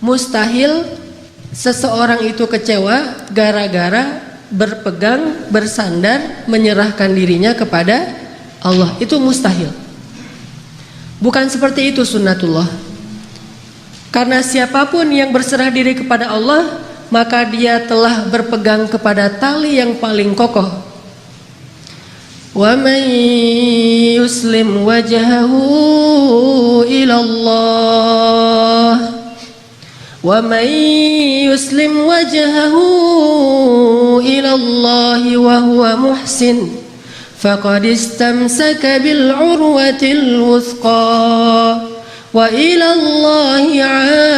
mustahil seseorang itu kecewa gara-gara berpegang, bersandar, menyerahkan dirinya kepada Allah. Itu mustahil. Bukan seperti itu sunnatullah. Karena siapapun yang berserah diri kepada Allah, maka dia telah berpegang kepada tali yang paling kokoh. Wa man yuslim wajhahu ila Allah, wa man yuslim wajhahu ila Allah wa huwa muhsin faqad istamsaka bil urwatil wuthqa wa ila Allahi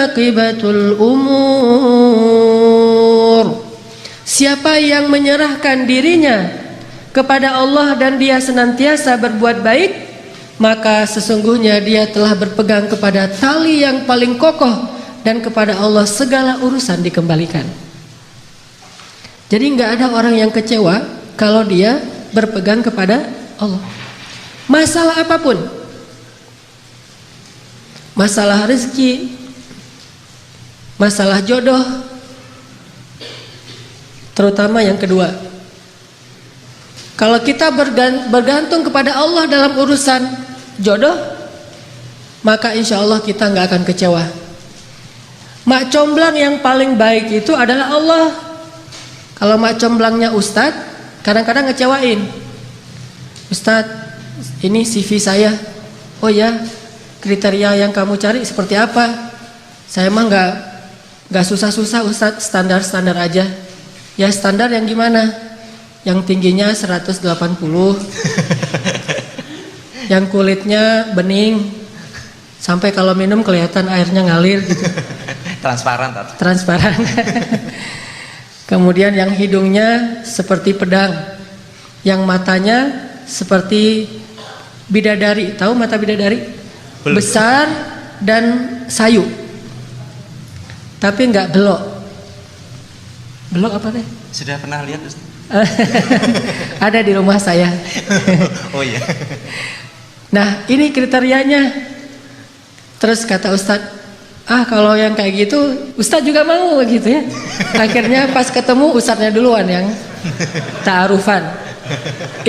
aqibatul umur. Siapa yang menyerahkan dirinya kepada Allah dan dia senantiasa berbuat baik, maka sesungguhnya dia telah berpegang kepada tali yang paling kokoh, dan kepada Allah segala urusan dikembalikan. Jadi nggak ada orang yang kecewa kalau dia berpegang kepada Allah. Masalah apapun, masalah rezeki, masalah jodoh, terutama yang kedua. Kalau kita bergantung kepada Allah dalam urusan jodoh, maka insya Allah kita nggak akan kecewa. Mak comblang yang paling baik itu adalah Allah. Kalau mak comblangnya ustadz, kadang-kadang ngecewain. Ustadz, ini CV saya. Oh ya, kriteria yang kamu cari seperti apa? Saya mah nggak susah-susah ustadz, standar-standar aja. Ya standar yang gimana? Yang tingginya 180, yang kulitnya bening, sampai kalau minum kelihatan airnya ngalir gitu. Transparan. Kemudian yang hidungnya seperti pedang, yang matanya seperti bidadari. Tahu mata bidadari? Belum. Besar dan sayu, tapi nggak belok. Belok apa teh? Sudah pernah lihat Ustaz? Ada di rumah saya. Oh iya. Nah ini kriterianya. Terus kata Ustadz, kalau yang kayak gitu Ustadz juga mau gitu ya. Akhirnya pas ketemu Ustadznya duluan yang ta'arufan.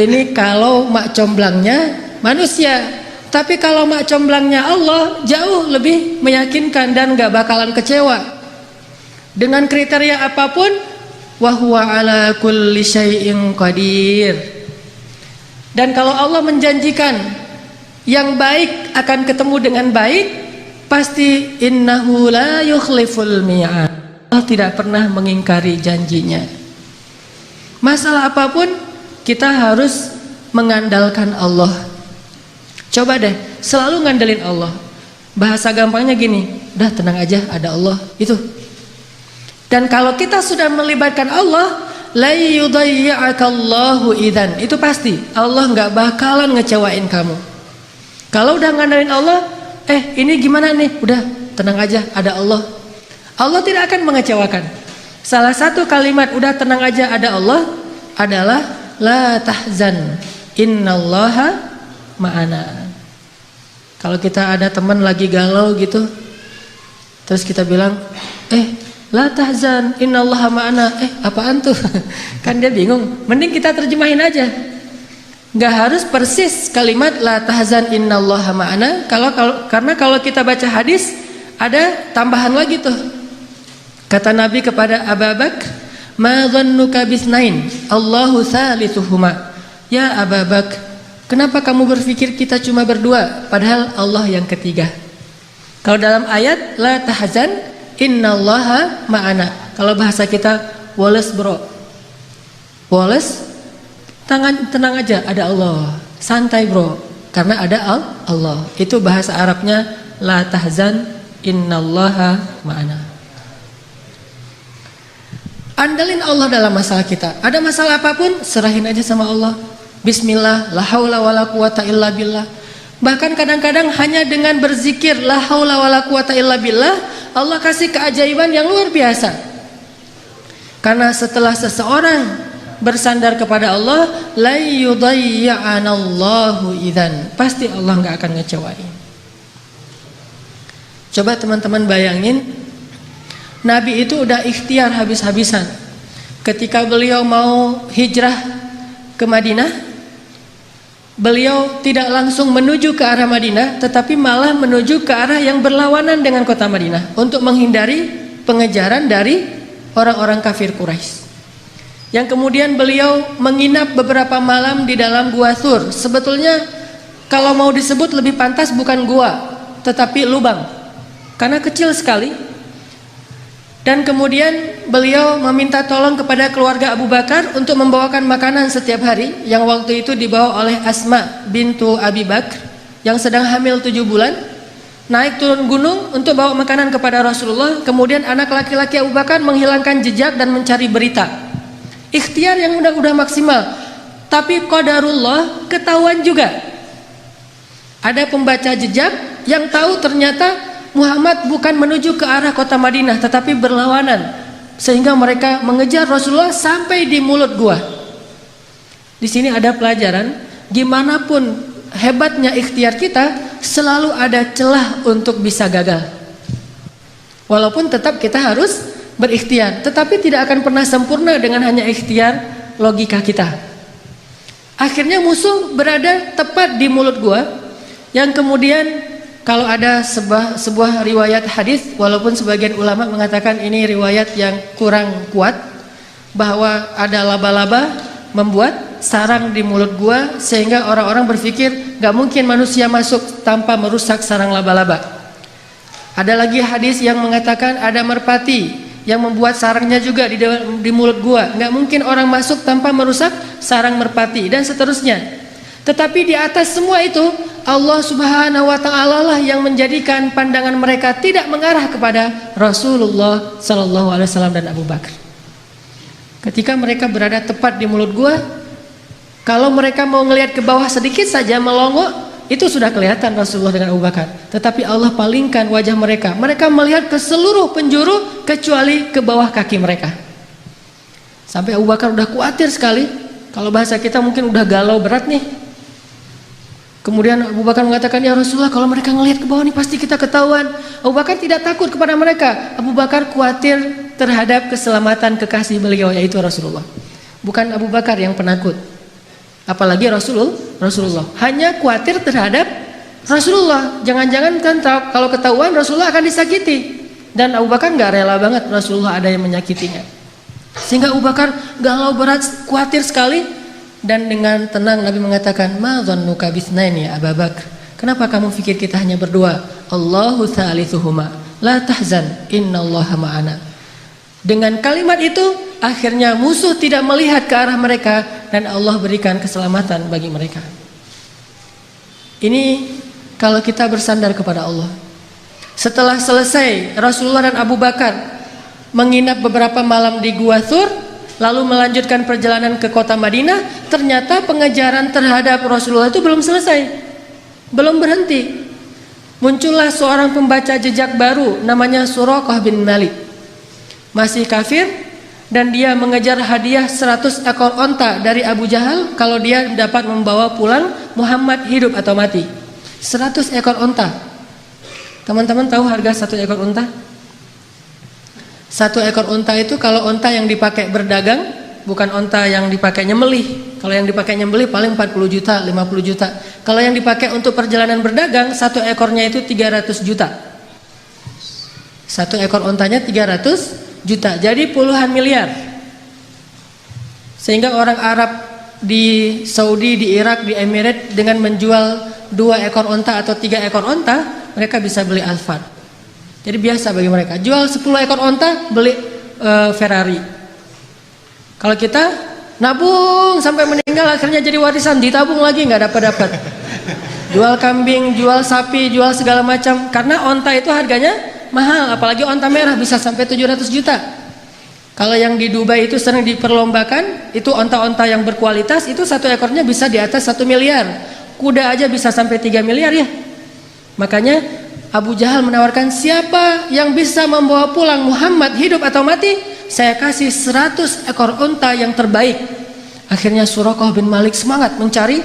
Ini kalau mak comblangnya manusia, tapi kalau mak comblangnya Allah jauh lebih meyakinkan dan gak bakalan kecewa. Dengan kriteria apapun, wa huwa ala kulli syai'in qadir. Dan kalau Allah menjanjikan yang baik akan ketemu dengan baik, pasti innahu la yukhliful mi'ad. Allah tidak pernah mengingkari janjinya. Masalah apapun kita harus mengandalkan Allah. Coba deh selalu ngandelin Allah. Bahasa gampangnya gini, udah tenang aja, ada Allah. Itu. Dan kalau kita sudah melibatkan Allah, la yudayya'akallahu idzan. Itu pasti Allah nggak bakalan ngecewain kamu. Kalau udah ngandelin Allah, ini gimana nih? Udah tenang aja, ada Allah. Allah tidak akan mengecewakan. Salah satu kalimat udah tenang aja ada Allah adalah la tahzan, innallaha ma'ana. Kalau kita ada teman lagi galau gitu, terus kita bilang, la tahzan, innallaha ma'ana. Apaan tuh? Kan dia bingung. Mending kita terjemahin aja. Gak harus persis kalimat la tahzan, innallaha ma'ana. Karena kalau kita baca hadis ada tambahan lagi tuh. Kata Nabi kepada Abu Bakar, ma dhannuka bisnain, Allahu thalithuhuma. Ya Abu Bakar, kenapa kamu berpikir kita cuma berdua padahal Allah yang ketiga? Kalau dalam ayat la tahzan, innallaha ma'ana. Kalau bahasa kita, Wallace bro, Wallace, tenang aja, ada Allah. Santai bro, karena ada Allah. Itu bahasa Arabnya la tahzan, innallaha ma'ana. Andalin Allah dalam masalah kita. Ada masalah apapun, serahin aja sama Allah. Bismillah, la haula wala quwata illa billah. Bahkan kadang-kadang hanya dengan berzikir la haula wala quwata illa billah, Allah kasih keajaiban yang luar biasa. Karena setelah seseorang bersandar kepada Allah, la yudayya'anallahu idzan, pasti Allah nggak akan ngecewain. Coba teman-teman bayangin, Nabi itu udah ikhtiar habis-habisan. Ketika beliau mau hijrah ke Madinah, beliau tidak langsung menuju ke arah Madinah, tetapi malah menuju ke arah yang berlawanan dengan kota Madinah untuk menghindari pengejaran dari orang-orang kafir Quraisy. Yang kemudian beliau menginap beberapa malam di dalam Gua Thur. Sebetulnya kalau mau disebut lebih pantas bukan gua, tetapi lubang, karena kecil sekali. Dan kemudian beliau meminta tolong kepada keluarga Abu Bakar untuk membawakan makanan setiap hari, yang waktu itu dibawa oleh Asma bintu Abi Bakr yang sedang hamil 7 bulan. Naik turun gunung untuk bawa makanan kepada Rasulullah. Kemudian anak laki-laki Abu Bakar menghilangkan jejak dan mencari berita. Ikhtiar yang udah maksimal. Tapi qadarullah, ketahuan juga. Ada pembaca jejak yang tahu ternyata Muhammad bukan menuju ke arah kota Madinah, tetapi berlawanan, sehingga mereka mengejar Rasulullah sampai di mulut gua. Di sini ada pelajaran, gimana pun hebatnya ikhtiar kita, selalu ada celah untuk bisa gagal. Walaupun tetap kita harus berikhtiar, tetapi tidak akan pernah sempurna dengan hanya ikhtiar logika kita. Akhirnya musuh berada tepat di mulut gua, yang kemudian kalau ada sebuah riwayat hadis, walaupun sebagian ulama mengatakan ini riwayat yang kurang kuat, bahwa ada laba-laba membuat sarang di mulut gua, sehingga orang-orang berpikir gak mungkin manusia masuk tanpa merusak sarang laba-laba. Ada lagi hadis yang mengatakan ada merpati yang membuat sarangnya juga di mulut gua. Gak mungkin orang masuk tanpa merusak sarang merpati, dan seterusnya. Tetapi di atas semua itu, Allah Subhanahu wa Ta'ala lah yang menjadikan pandangan mereka tidak mengarah kepada Rasulullah Sallallahu Alaihi Wasallam dan Abu Bakar. Ketika mereka berada tepat di mulut gua, kalau mereka mau ngelihat ke bawah sedikit saja melongo, itu sudah kelihatan Rasulullah dengan Abu Bakar. Tetapi Allah palingkan wajah mereka. Mereka melihat ke seluruh penjuru kecuali ke bawah kaki mereka. Sampai Abu Bakar udah khawatir sekali. Kalau bahasa kita mungkin udah galau berat nih. Kemudian Abu Bakar mengatakan, ya Rasulullah, kalau mereka ngelihat ke bawah nih pasti kita ketahuan. Abu Bakar tidak takut kepada mereka. Abu Bakar khawatir terhadap keselamatan kekasih beliau, yaitu Rasulullah. Bukan Abu Bakar yang penakut, apalagi Rasulullah. Hanya khawatir terhadap Rasulullah. Jangan-jangan kan kalau ketahuan Rasulullah akan disakiti. Dan Abu Bakar nggak rela banget Rasulullah ada yang menyakitinya. Sehingga Abu Bakar galau berat, khawatir sekali. Dan dengan tenang Nabi mengatakan, ma dhannuka bitsnaini ya Abu Bakar. Kenapa kamu pikir kita hanya berdua? Allahu tsalitsuhuma, la tahzan, innallaha ma'ana. Dengan kalimat itu, akhirnya musuh tidak melihat ke arah mereka dan Allah berikan keselamatan bagi mereka. Ini kalau kita bersandar kepada Allah. Setelah selesai Rasulullah dan Abu Bakar menginap beberapa malam di Gua Thur, lalu melanjutkan perjalanan ke kota Madinah, ternyata pengejaran terhadap Rasulullah itu belum selesai, belum berhenti. Muncullah seorang pembaca jejak baru namanya Suraqah bin Malik. Masih kafir, dan dia mengejar hadiah 100 ekor onta dari Abu Jahal kalau dia dapat membawa pulang Muhammad hidup atau mati. 100 ekor onta. Teman-teman tahu harga 1 ekor onta? 1 ekor onta itu kalau onta yang dipakai berdagang, bukan onta yang dipakai nyembelih. Kalau yang dipakai nyembelih paling 40 juta, 50 juta. Kalau yang dipakai untuk perjalanan berdagang, 1 ekornya itu 300 juta. 1 ekor ontanya 300 juta, jadi puluhan miliar. Sehingga orang Arab di Saudi, di Irak, di Emirat dengan menjual 2 ekor onta atau 3 ekor onta, mereka bisa beli Alphard. Jadi biasa bagi mereka. Jual 10 ekor onta, beli Ferrari. Kalau kita nabung sampai meninggal, akhirnya jadi warisan, ditabung lagi nggak dapat. Jual kambing, jual sapi, jual segala macam. Karena onta itu harganya mahal, apalagi onta merah bisa sampai 700 juta. Kalau yang di Dubai itu sering diperlombakan, itu onta-onta yang berkualitas, itu 1 ekornya bisa di atas 1 miliar. Kuda aja bisa sampai 3 miliar ya. Makanya Abu Jahal menawarkan, siapa yang bisa membawa pulang Muhammad hidup atau mati, saya kasih 100 ekor unta yang terbaik. Akhirnya Suraqah bin Malik semangat mencari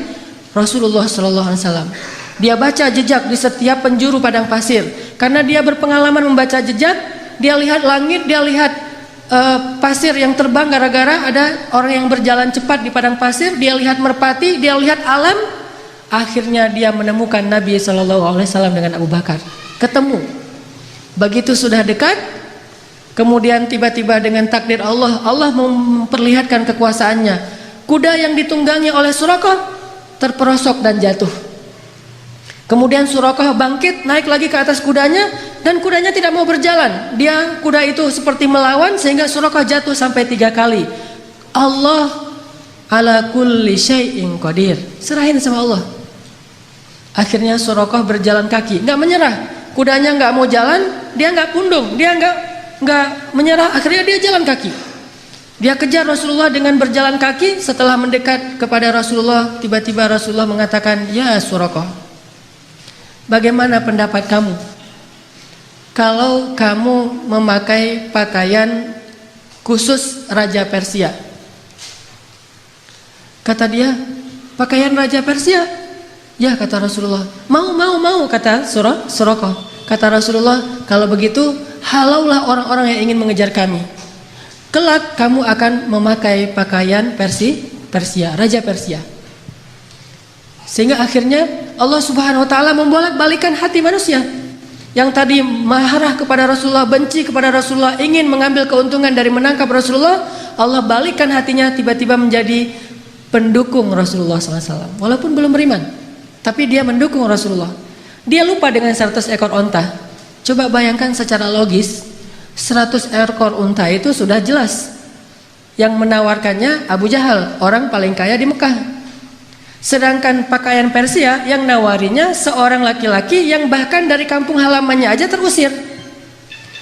Rasulullah SAW. Dia baca jejak di setiap penjuru padang pasir. Karena dia berpengalaman membaca jejak, dia lihat langit, dia lihat pasir yang terbang gara-gara ada orang yang berjalan cepat di padang pasir, dia lihat merpati, dia lihat alam. Akhirnya dia menemukan Nabi SAW dengan Abu Bakar, ketemu. Begitu sudah dekat, kemudian tiba-tiba dengan takdir Allah, Allah memperlihatkan kekuasaannya. Kuda yang ditunggangi oleh Suraqah terperosok dan jatuh. Kemudian Suraqah bangkit, naik lagi ke atas kudanya, dan kudanya tidak mau berjalan. Kuda itu seperti melawan sehingga Suraqah jatuh sampai 3 kali. Allah ala kulli syai'in qadir. Serahin sama Allah. Akhirnya Suraqah berjalan kaki, nggak menyerah. Kudanya nggak mau jalan, dia nggak pundung, dia nggak menyerah. Akhirnya dia jalan kaki. Dia kejar Rasulullah dengan berjalan kaki. Setelah mendekat kepada Rasulullah, tiba-tiba Rasulullah mengatakan, ya Suraqah, bagaimana pendapat kamu kalau kamu memakai pakaian khusus Raja Persia? Kata dia, pakaian Raja Persia? Ya, kata Rasulullah. Mau, kata Suraqah. Kata Rasulullah, kalau begitu halaulah orang-orang yang ingin mengejar kami. Kelak kamu akan memakai pakaian Persia, Raja Persia. Sehingga akhirnya Allah Subhanahu wa taala membolak-balikan hati manusia. Yang tadi marah kepada Rasulullah, benci kepada Rasulullah, ingin mengambil keuntungan dari menangkap Rasulullah, Allah balikkan hatinya tiba-tiba menjadi pendukung Rasulullah SAW. Walaupun belum beriman, tapi dia mendukung Rasulullah. Dia lupa dengan 100 ekor onta. Coba bayangkan secara logis, 100 ekor unta itu sudah jelas. Yang menawarkannya Abu Jahal, orang paling kaya di Mekah. Sedangkan pakaian Persia yang nawarinya seorang laki-laki yang bahkan dari kampung halamannya aja terusir.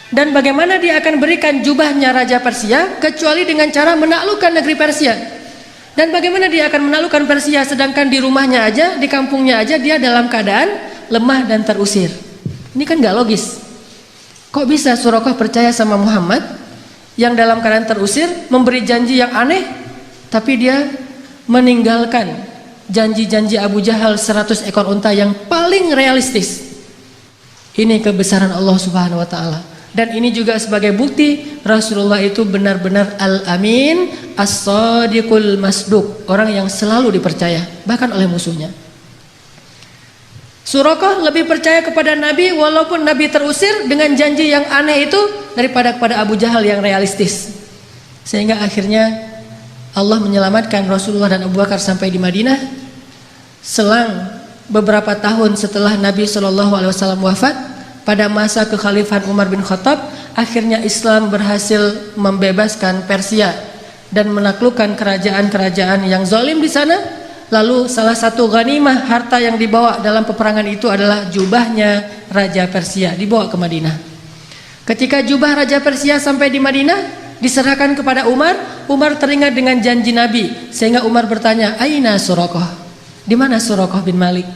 Dan bagaimana dia akan berikan jubahnya Raja Persia kecuali dengan cara menaklukkan negeri Persia. Dan bagaimana dia akan menaklukkan Persia sedangkan di rumahnya aja, di kampungnya aja dia dalam keadaan lemah dan terusir. Ini kan gak logis. Kok bisa Suraqah percaya sama Muhammad yang dalam keadaan terusir, memberi janji yang aneh, tapi dia meninggalkan janji-janji Abu Jahal 100 ekor unta yang paling realistis. Ini kebesaran Allah Subhanahu wa taala. Dan ini juga sebagai bukti Rasulullah itu benar-benar al-amin, as-sadiqul masduq, orang yang selalu dipercaya bahkan oleh musuhnya. Suraqah lebih percaya kepada Nabi walaupun Nabi terusir dengan janji yang aneh itu daripada kepada Abu Jahal yang realistis. Sehingga akhirnya Allah menyelamatkan Rasulullah dan Abu Bakar sampai di Madinah. Selang beberapa tahun setelah Nabi SAW wafat, pada masa kekhalifahan Umar bin Khattab, akhirnya Islam berhasil membebaskan Persia dan menaklukkan kerajaan-kerajaan yang zalim di sana. Lalu salah satu ghanimah harta yang dibawa dalam peperangan itu adalah jubahnya Raja Persia, dibawa ke Madinah. Ketika jubah Raja Persia sampai di Madinah, diserahkan kepada Umar. Umar teringat dengan janji Nabi, sehingga Umar bertanya, Aina Suraqah? Di mana Suraqah bin Malik?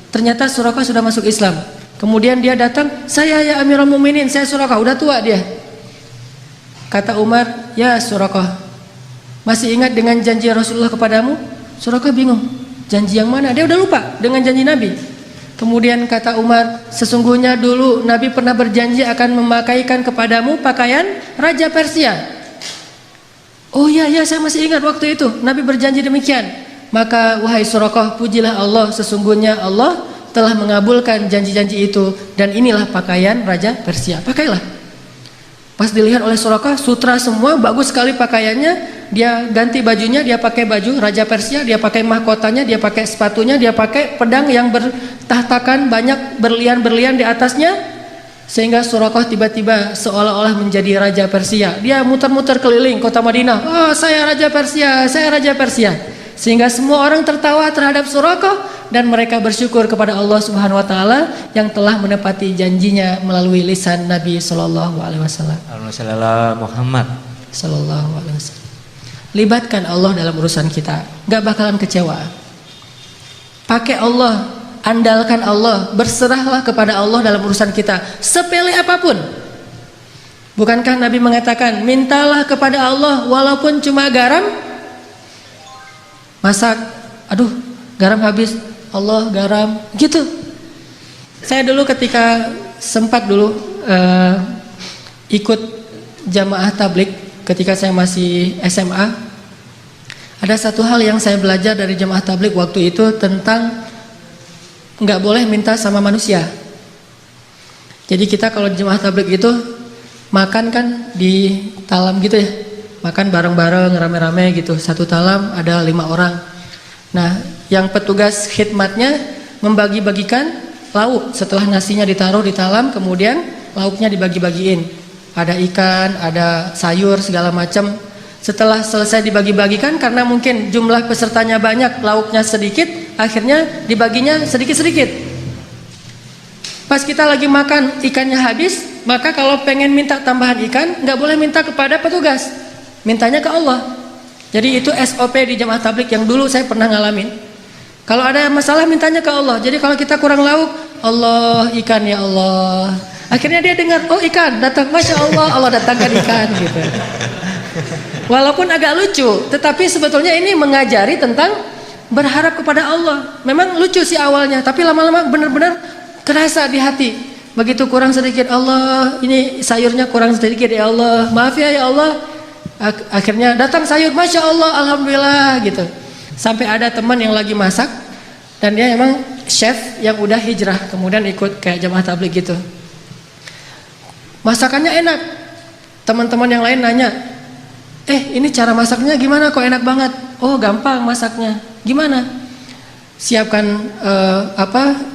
Ternyata Suraqah sudah masuk Islam. Kemudian dia datang, saya ya Amirul Mukminin, saya Suraqah, udah tua dia. Kata Umar, ya Suraqah, masih ingat dengan janji Rasulullah kepadamu? Suraqah bingung, janji yang mana? Dia udah lupa dengan janji Nabi. Kemudian kata Umar, sesungguhnya dulu Nabi pernah berjanji akan memakaikan kepadamu pakaian Raja Persia. Oh ya, saya masih ingat waktu itu Nabi berjanji demikian. Maka wahai Suraqah, pujilah Allah, sesungguhnya Allah telah mengabulkan janji-janji itu, dan inilah pakaian Raja Persia, pakailah. Pas dilihat oleh Suraqah, sutra semua, bagus sekali pakaiannya. Dia ganti bajunya, dia pakai baju Raja Persia, dia pakai mahkotanya, dia pakai sepatunya, dia pakai pedang yang bertahtakan banyak berlian-berlian di atasnya. Sehingga Suraqah tiba-tiba seolah-olah menjadi Raja Persia. Dia muter-muter keliling kota Madinah. Oh, saya Raja Persia, saya Raja Persia. Sehingga semua orang tertawa terhadap Suraqah, dan mereka bersyukur kepada Allah Subhanahu wa taala yang telah menepati janjinya melalui lisan Nabi sallallahu alaihi wasallam. Muhammad sallallahu alaihi wasallam. Libatkan Allah dalam urusan kita, enggak bakalan kecewa. Pakai Allah, andalkan Allah, berserahlah kepada Allah dalam urusan kita, sepele apapun. Bukankah Nabi mengatakan, mintalah kepada Allah walaupun cuma garam? Masak, aduh garam habis, Allah garam, gitu. Saya dulu ketika sempat dulu ikut jamaah tablik ketika saya masih SMA, ada satu hal yang saya belajar dari jamaah tablik waktu itu tentang nggak boleh minta sama manusia. Jadi kita kalau jemaah tabligh itu makan kan di talam gitu ya, makan bareng-bareng rame-rame gitu, satu talam ada 5 orang. Nah, yang petugas khidmatnya membagi-bagikan lauk setelah nasinya ditaruh di talam, kemudian lauknya dibagi-bagiin. Ada ikan, ada sayur segala macam. Setelah selesai dibagi-bagikan, karena mungkin jumlah pesertanya banyak, lauknya sedikit, akhirnya dibaginya sedikit-sedikit. Pas kita lagi makan, ikannya habis, maka kalau pengen minta tambahan ikan, nggak boleh minta kepada petugas, mintanya ke Allah. Jadi itu SOP di jamaah tabligh yang dulu saya pernah ngalamin. Kalau ada masalah mintanya ke Allah. Jadi kalau kita kurang lauk, Allah, ikan ya Allah. Akhirnya dia dengar, oh ikan datang, Masya Allah, Allah datangkan ikan gitu. Walaupun agak lucu, tetapi sebetulnya ini mengajari tentang berharap kepada Allah. Memang lucu sih awalnya, tapi lama-lama benar-benar kerasa di hati. Begitu kurang sedikit, Allah, ini sayurnya kurang sedikit ya Allah, maaf ya Allah. Akhirnya datang sayur, Masya Allah, Alhamdulillah gitu. Sampai ada teman yang lagi masak, dan dia emang chef yang udah hijrah, kemudian ikut kayak jamaah tabligh gitu. Masakannya enak. Teman-teman yang lain nanya, ini cara masaknya gimana kok enak banget? Oh gampang masaknya. Gimana? Siapkan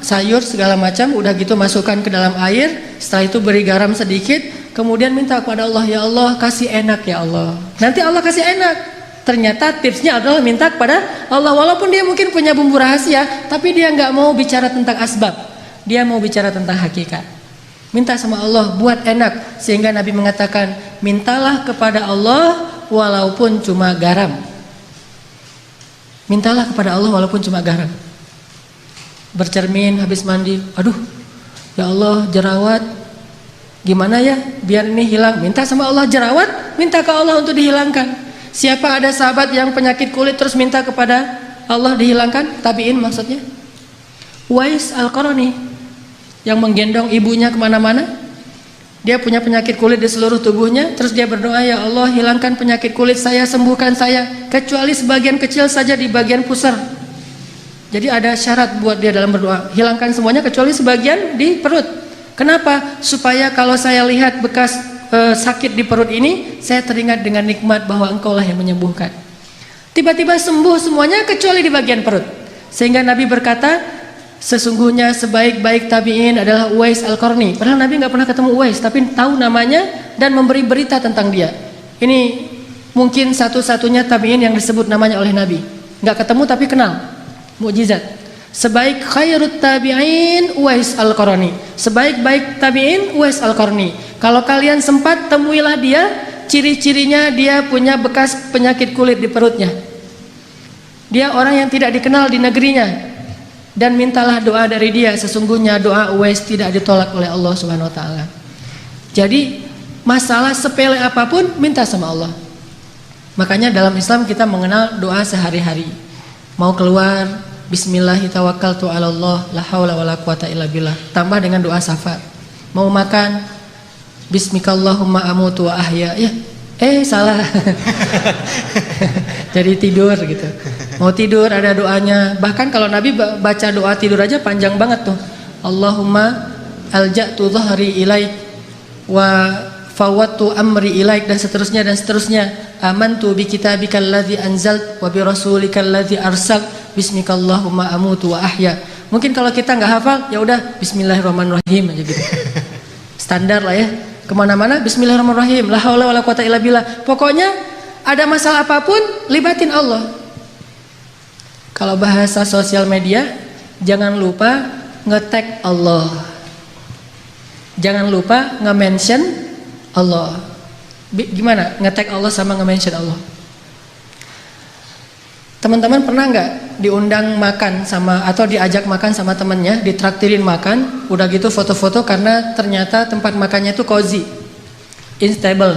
sayur segala macam, udah gitu masukkan ke dalam air, setelah itu beri garam sedikit, kemudian minta kepada Allah, ya Allah kasih enak ya Allah. Nanti Allah kasih enak. Ternyata tipsnya adalah minta kepada Allah, walaupun dia mungkin punya bumbu rahasia, tapi dia nggak mau bicara tentang asbab, dia mau bicara tentang hakikat. Minta sama Allah buat enak, sehingga Nabi mengatakan, mintalah kepada Allah walaupun cuma garam. Mintalah kepada Allah walaupun cuma garam. Bercermin habis mandi, aduh ya Allah jerawat, gimana ya biar ini hilang. Minta sama Allah jerawat, minta ke Allah untuk dihilangkan. Siapa ada sahabat yang penyakit kulit terus minta kepada Allah dihilangkan? Tabi'in maksudnya. Uwais Al-Qarani yang menggendong ibunya kemana-mana. Dia punya penyakit kulit di seluruh tubuhnya, terus dia berdoa, ya Allah hilangkan penyakit kulit saya, sembuhkan saya, kecuali sebagian kecil saja di bagian pusar. Jadi ada syarat buat dia dalam berdoa, hilangkan semuanya kecuali sebagian di perut. Kenapa? Supaya kalau saya lihat bekas sakit di perut ini, saya teringat dengan nikmat bahwa Engkaulah yang menyembuhkan. Tiba-tiba sembuh semuanya kecuali di bagian perut. Sehingga Nabi berkata, sesungguhnya sebaik-baik tabi'in adalah Uwais Al-Qarni. Padahal Nabi nggak pernah ketemu Uwais, tapi tahu namanya dan memberi berita tentang dia. Ini mungkin satu-satunya tabi'in yang disebut namanya oleh Nabi. Nggak ketemu tapi kenal. Mukjizat. Sebaik khairut tabi'in Uwais Al-Qarni. Sebaik-baik tabi'in Uwais Al-Qarni. Kalau kalian sempat temuilah dia, ciri-cirinya dia punya bekas penyakit kulit di perutnya. Dia orang yang tidak dikenal di negerinya. Dan mintalah doa dari dia, sesungguhnya doa Uwais tidak ditolak oleh Allah Subhanahu wa taala. Jadi masalah sepele apapun minta sama Allah. Makanya dalam Islam kita mengenal doa sehari-hari. Mau keluar, bismillahirrahmanirrahim, Allah, la haula wala quwata illa billah. Tambah dengan doa syafaat. Mau makan, bismikallahumma amutu wa ahya. Ya, salah. Jadi tidur gitu. Mau tidur ada doanya. Bahkan kalau Nabi baca doa tidur aja panjang banget tuh. Allahumma alja'tu dhahri ilaik wa fawattu amri ilaik, dan seterusnya dan seterusnya. Amantu bi kitabikal ladzi anzalt wa bi rasulikal ladzi arsalt bismikallahumma amutu wa ahya. Mungkin kalau kita nggak hafal, ya udah bismillahirrahmanirrahim aja gitu. Standar lah ya. Kemana-mana bismillahirrahmanirrahim, la haula wala quwata illa billah. Pokoknya ada masalah apapun libatin Allah. Kalau bahasa sosial media, jangan lupa nge-tag Allah. Jangan lupa nge-mention Allah. Gimana nge-tag Allah sama nge-mention Allah? Teman-teman pernah nggak diundang makan sama, atau diajak makan sama temennya, ditraktirin makan, udah gitu foto-foto karena ternyata tempat makannya itu cozy, instable,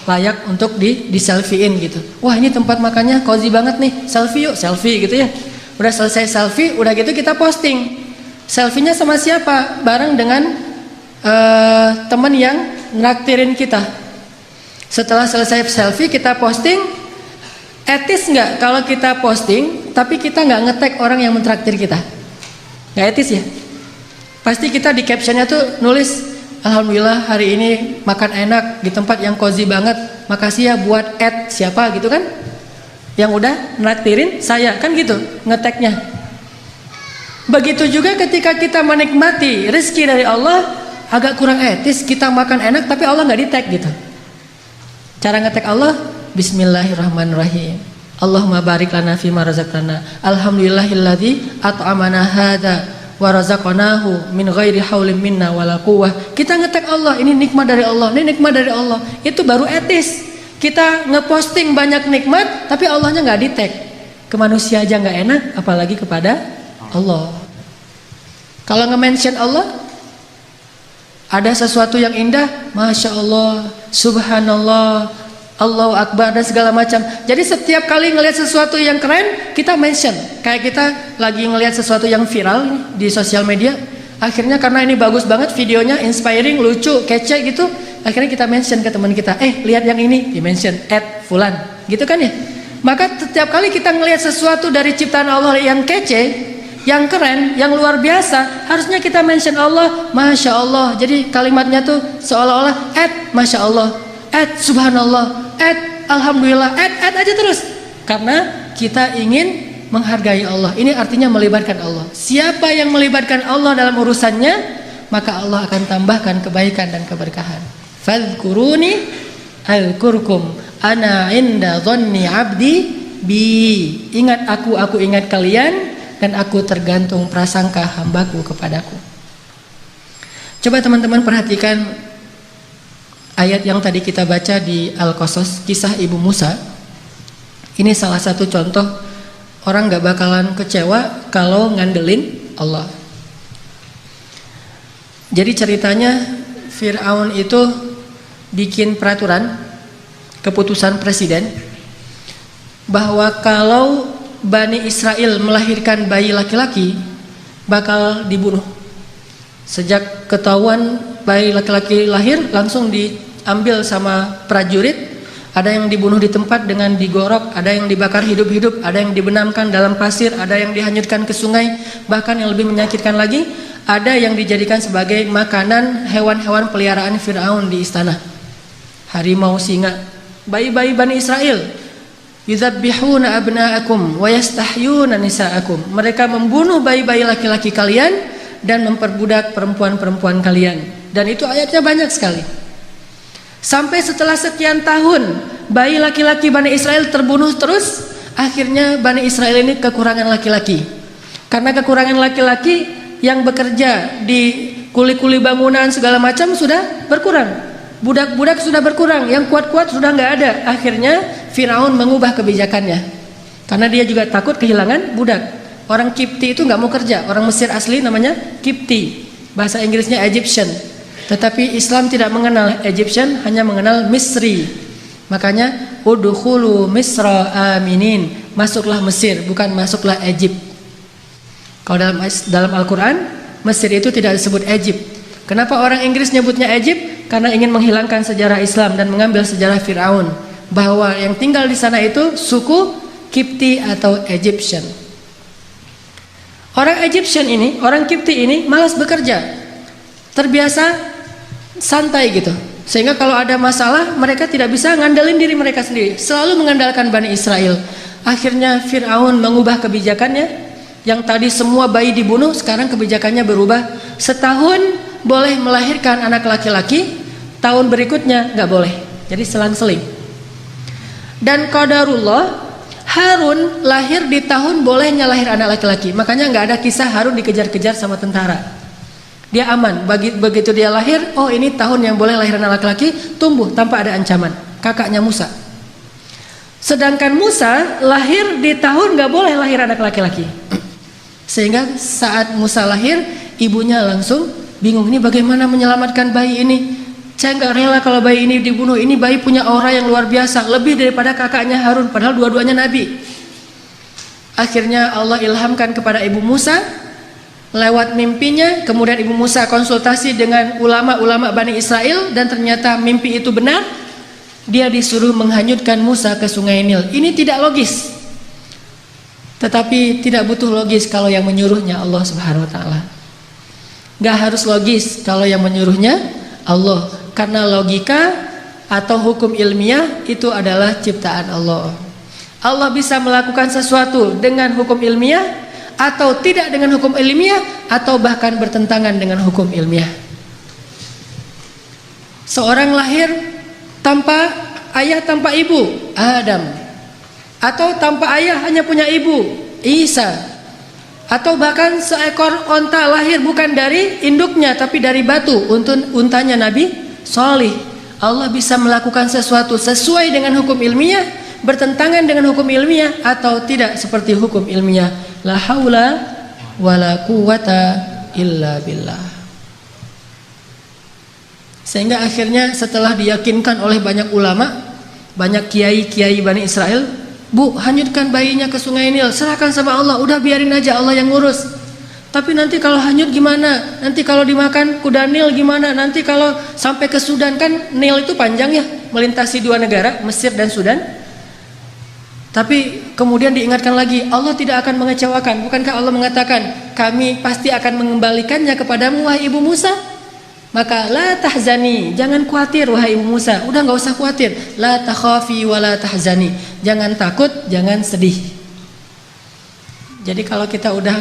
layak untuk di selfie-in gitu. Wah ini tempat makannya cozy banget nih, selfie yuk, selfie gitu ya. Udah selesai selfie, udah gitu kita posting. Selfie-nya sama siapa? Bareng dengan teman yang nraktirin kita. Setelah selesai selfie kita posting, etis nggak kalau kita posting tapi kita nggak nge-tag orang yang mentraktir kita? Nggak etis ya? Pasti kita di captionnya tuh nulis, alhamdulillah hari ini makan enak di tempat yang cozy banget, makasih ya buat siapa gitu kan, yang udah nraktirin saya, kan gitu nge-tagnya. Begitu juga ketika kita menikmati rezeki dari Allah, agak kurang etis kita makan enak tapi Allah nggak di-tag gitu. Cara nge-tag Allah, bismillahirrahmanirrahim, Allahumma barik lana fima razaqtana, alhamdulillahilladzi at'amana hadza wa razaqnahu min ghairi haulin minna wala quwwah. Kita nge-tag Allah, ini nikmat dari Allah, ini nikmat dari Allah. Itu baru etis. Kita ngeposting banyak nikmat tapi Allahnya nggak di-tag. Ke manusia aja nggak enak, apalagi kepada Allah. Kalau nge-mention Allah, ada sesuatu yang indah, Masya Allah, Subhanallah, Allahu Akbar, dan segala macam. Jadi setiap kali ngelihat sesuatu yang keren, kita mention. Kayak kita lagi ngelihat sesuatu yang viral di sosial media, akhirnya karena ini bagus banget videonya, inspiring, lucu, kece gitu, akhirnya kita mention ke teman kita, lihat yang ini, di mention, @fulan, gitu kan ya. Maka setiap kali kita ngelihat sesuatu dari ciptaan Allah yang kece, yang keren, yang luar biasa, harusnya kita mention Allah, Masya Allah. Jadi kalimatnya tuh seolah-olah Masya Allah, Subhanallah, Alhamdulillah, aja terus. Karena kita ingin menghargai Allah. Ini artinya melibatkan Allah. Siapa yang melibatkan Allah dalam urusannya, maka Allah akan tambahkan kebaikan dan keberkahan. Fadhkuruni alkurkum ana inda dhanni abdi bi. Ingat aku ingat kalian, dan aku tergantung prasangka hambaku kepadaku. Coba teman-teman perhatikan ayat yang tadi kita baca di Al-Qasas, kisah Ibu Musa. Ini salah satu contoh orang gak bakalan kecewa kalau ngandelin Allah. Jadi ceritanya Fir'aun itu bikin peraturan, keputusan presiden, bahwa kalau Bani Israel melahirkan bayi laki-laki bakal dibunuh. Sejak ketahuan bayi laki-laki lahir, langsung diambil sama prajurit. Ada yang dibunuh di tempat dengan digorok, ada yang dibakar hidup-hidup, ada yang dibenamkan dalam pasir, ada yang dihanyutkan ke sungai. Bahkan yang lebih menyakitkan lagi, ada yang dijadikan sebagai makanan hewan-hewan peliharaan Fir'aun di istana. Harimau, singa, bayi-bayi Bani Israel. Yudzabbihuna abna'akum wa yastahyuna nisa'akum. Mereka membunuh bayi-bayi laki-laki kalian dan memperbudak perempuan-perempuan kalian. Dan itu ayatnya banyak sekali. Sampai setelah sekian tahun bayi laki-laki Bani Israel terbunuh terus, akhirnya Bani Israel ini kekurangan laki-laki. Karena kekurangan laki-laki yang bekerja di kuli-kuli bangunan segala macam sudah berkurang. Budak-budak sudah berkurang, yang kuat-kuat sudah nggak ada. Akhirnya Firaun mengubah kebijakannya, karena dia juga takut kehilangan budak. Orang Kipti itu nggak mau kerja, orang Mesir asli namanya Kipti, bahasa Inggrisnya Egyptian. Tetapi Islam tidak mengenal Egyptian, hanya mengenal Misri. Makanya udkhulu Misra aminin, masuklah Mesir, bukan masuklah Egypt. Kalau dalam Al-Quran, Mesir itu tidak disebut Egypt. Kenapa orang Inggris nyebutnya Egypt? Karena ingin menghilangkan sejarah Islam dan mengambil sejarah Fir'aun, bahwa yang tinggal di sana itu suku Kipti atau Egyptian. Orang Egyptian ini, orang Kipti ini malas bekerja, terbiasa santai gitu, sehingga kalau ada masalah mereka tidak bisa ngandelin diri mereka sendiri, selalu mengandalkan Bani Israel. Akhirnya Fir'aun mengubah kebijakannya, yang tadi semua bayi dibunuh, sekarang kebijakannya berubah. Setahun boleh melahirkan anak laki-laki, tahun berikutnya nggak boleh. Jadi selang-seling. Dan qadarullah, Harun lahir di tahun bolehnya lahir anak laki-laki. Makanya nggak ada kisah Harun dikejar-kejar sama tentara. Dia aman. Begitu dia lahir, oh ini tahun yang boleh lahir anak laki-laki, tumbuh tanpa ada ancaman. Kakaknya Musa. Sedangkan Musa lahir di tahun nggak boleh lahir anak laki-laki. Sehingga saat Musa lahir, ibunya langsung bingung, ini bagaimana menyelamatkan bayi ini. Saya nggak rela kalau bayi ini dibunuh. Ini bayi punya aura yang luar biasa, lebih daripada kakaknya Harun, padahal dua-duanya nabi. Akhirnya Allah ilhamkan kepada ibu Musa, lewat mimpinya, kemudian Ibu Musa konsultasi dengan ulama-ulama Bani Israel dan ternyata mimpi itu benar. Dia disuruh menghanyutkan Musa ke sungai Nil. Ini tidak logis. Tetapi tidak butuh logis kalau yang menyuruhnya Allah Subhanahu wa taala. Gak harus logis kalau yang menyuruhnya Allah, karena logika atau hukum ilmiah itu adalah ciptaan Allah. Allah bisa melakukan sesuatu dengan hukum ilmiah atau tidak dengan hukum ilmiah, atau bahkan bertentangan dengan hukum ilmiah. Seorang lahir tanpa ayah, tanpa ibu, Adam. Atau tanpa ayah hanya punya ibu, Isa. Atau bahkan seekor onta lahir bukan dari induknya tapi dari batu, untanya Nabi Shalih. Allah bisa melakukan sesuatu sesuai dengan hukum ilmiah, bertentangan dengan hukum ilmiah, atau tidak seperti hukum ilmiah. La haula wala quwata illa billah. Sehingga akhirnya setelah diyakinkan oleh banyak ulama, banyak kiai-kiai Bani Israel, Bu, hanyutkan bayinya ke sungai Nil, serahkan sama Allah, udah biarin aja Allah yang ngurus. Tapi nanti kalau hanyut gimana? Nanti kalau dimakan kuda Nil gimana? Nanti kalau sampai ke Sudan, kan Nil itu panjang ya, melintasi dua negara, Mesir dan Sudan. Tapi kemudian diingatkan lagi, Allah tidak akan mengecewakan. Bukankah Allah mengatakan, kami pasti akan mengembalikannya kepadamu wahai Ibu Musa? Maka la tahzani, jangan khawatir wahai Ibu Musa. Udah gak usah khawatir. La takhafi wa la tahzani, jangan takut, jangan sedih. Jadi kalau kita udah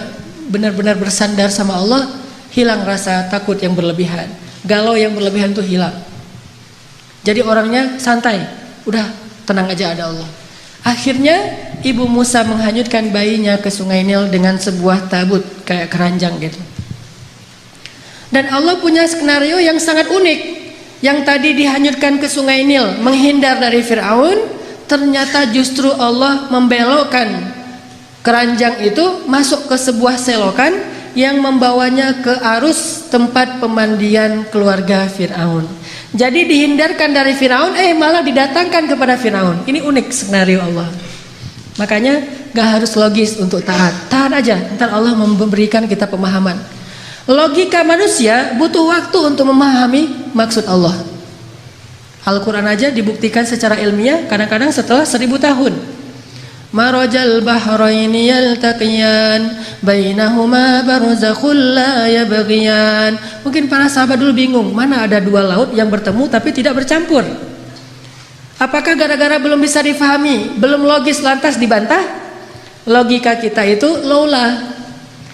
benar-benar bersandar sama Allah, hilang rasa takut yang berlebihan, galau yang berlebihan itu hilang. Jadi orangnya santai, udah tenang aja, ada Allah. Akhirnya Ibu Musa menghanyutkan bayinya ke sungai Nil dengan sebuah tabut kayak keranjang gitu. Dan Allah punya skenario yang sangat unik. Yang tadi dihanyutkan ke sungai Nil menghindar dari Fir'aun, ternyata justru Allah membelokkan keranjang itu masuk ke sebuah selokan yang membawanya ke arus tempat pemandian keluarga Fir'aun. Jadi dihindarkan dari Fir'aun, malah didatangkan kepada Fir'aun. Ini unik skenario Allah. Makanya gak harus logis untuk taat. Taat aja, ntar Allah memberikan kita pemahaman. Logika manusia butuh waktu untuk memahami maksud Allah. Al-Quran aja dibuktikan secara ilmiah kadang-kadang setelah 1000 tahun. Marajal bahraini yaltaqiyan bainahuma barzakhul la yabghiyan. Mungkin para sahabat dulu bingung, mana ada dua laut yang bertemu tapi tidak bercampur. Apakah gara-gara belum bisa difahami, belum logis lantas dibantah? Logika kita itu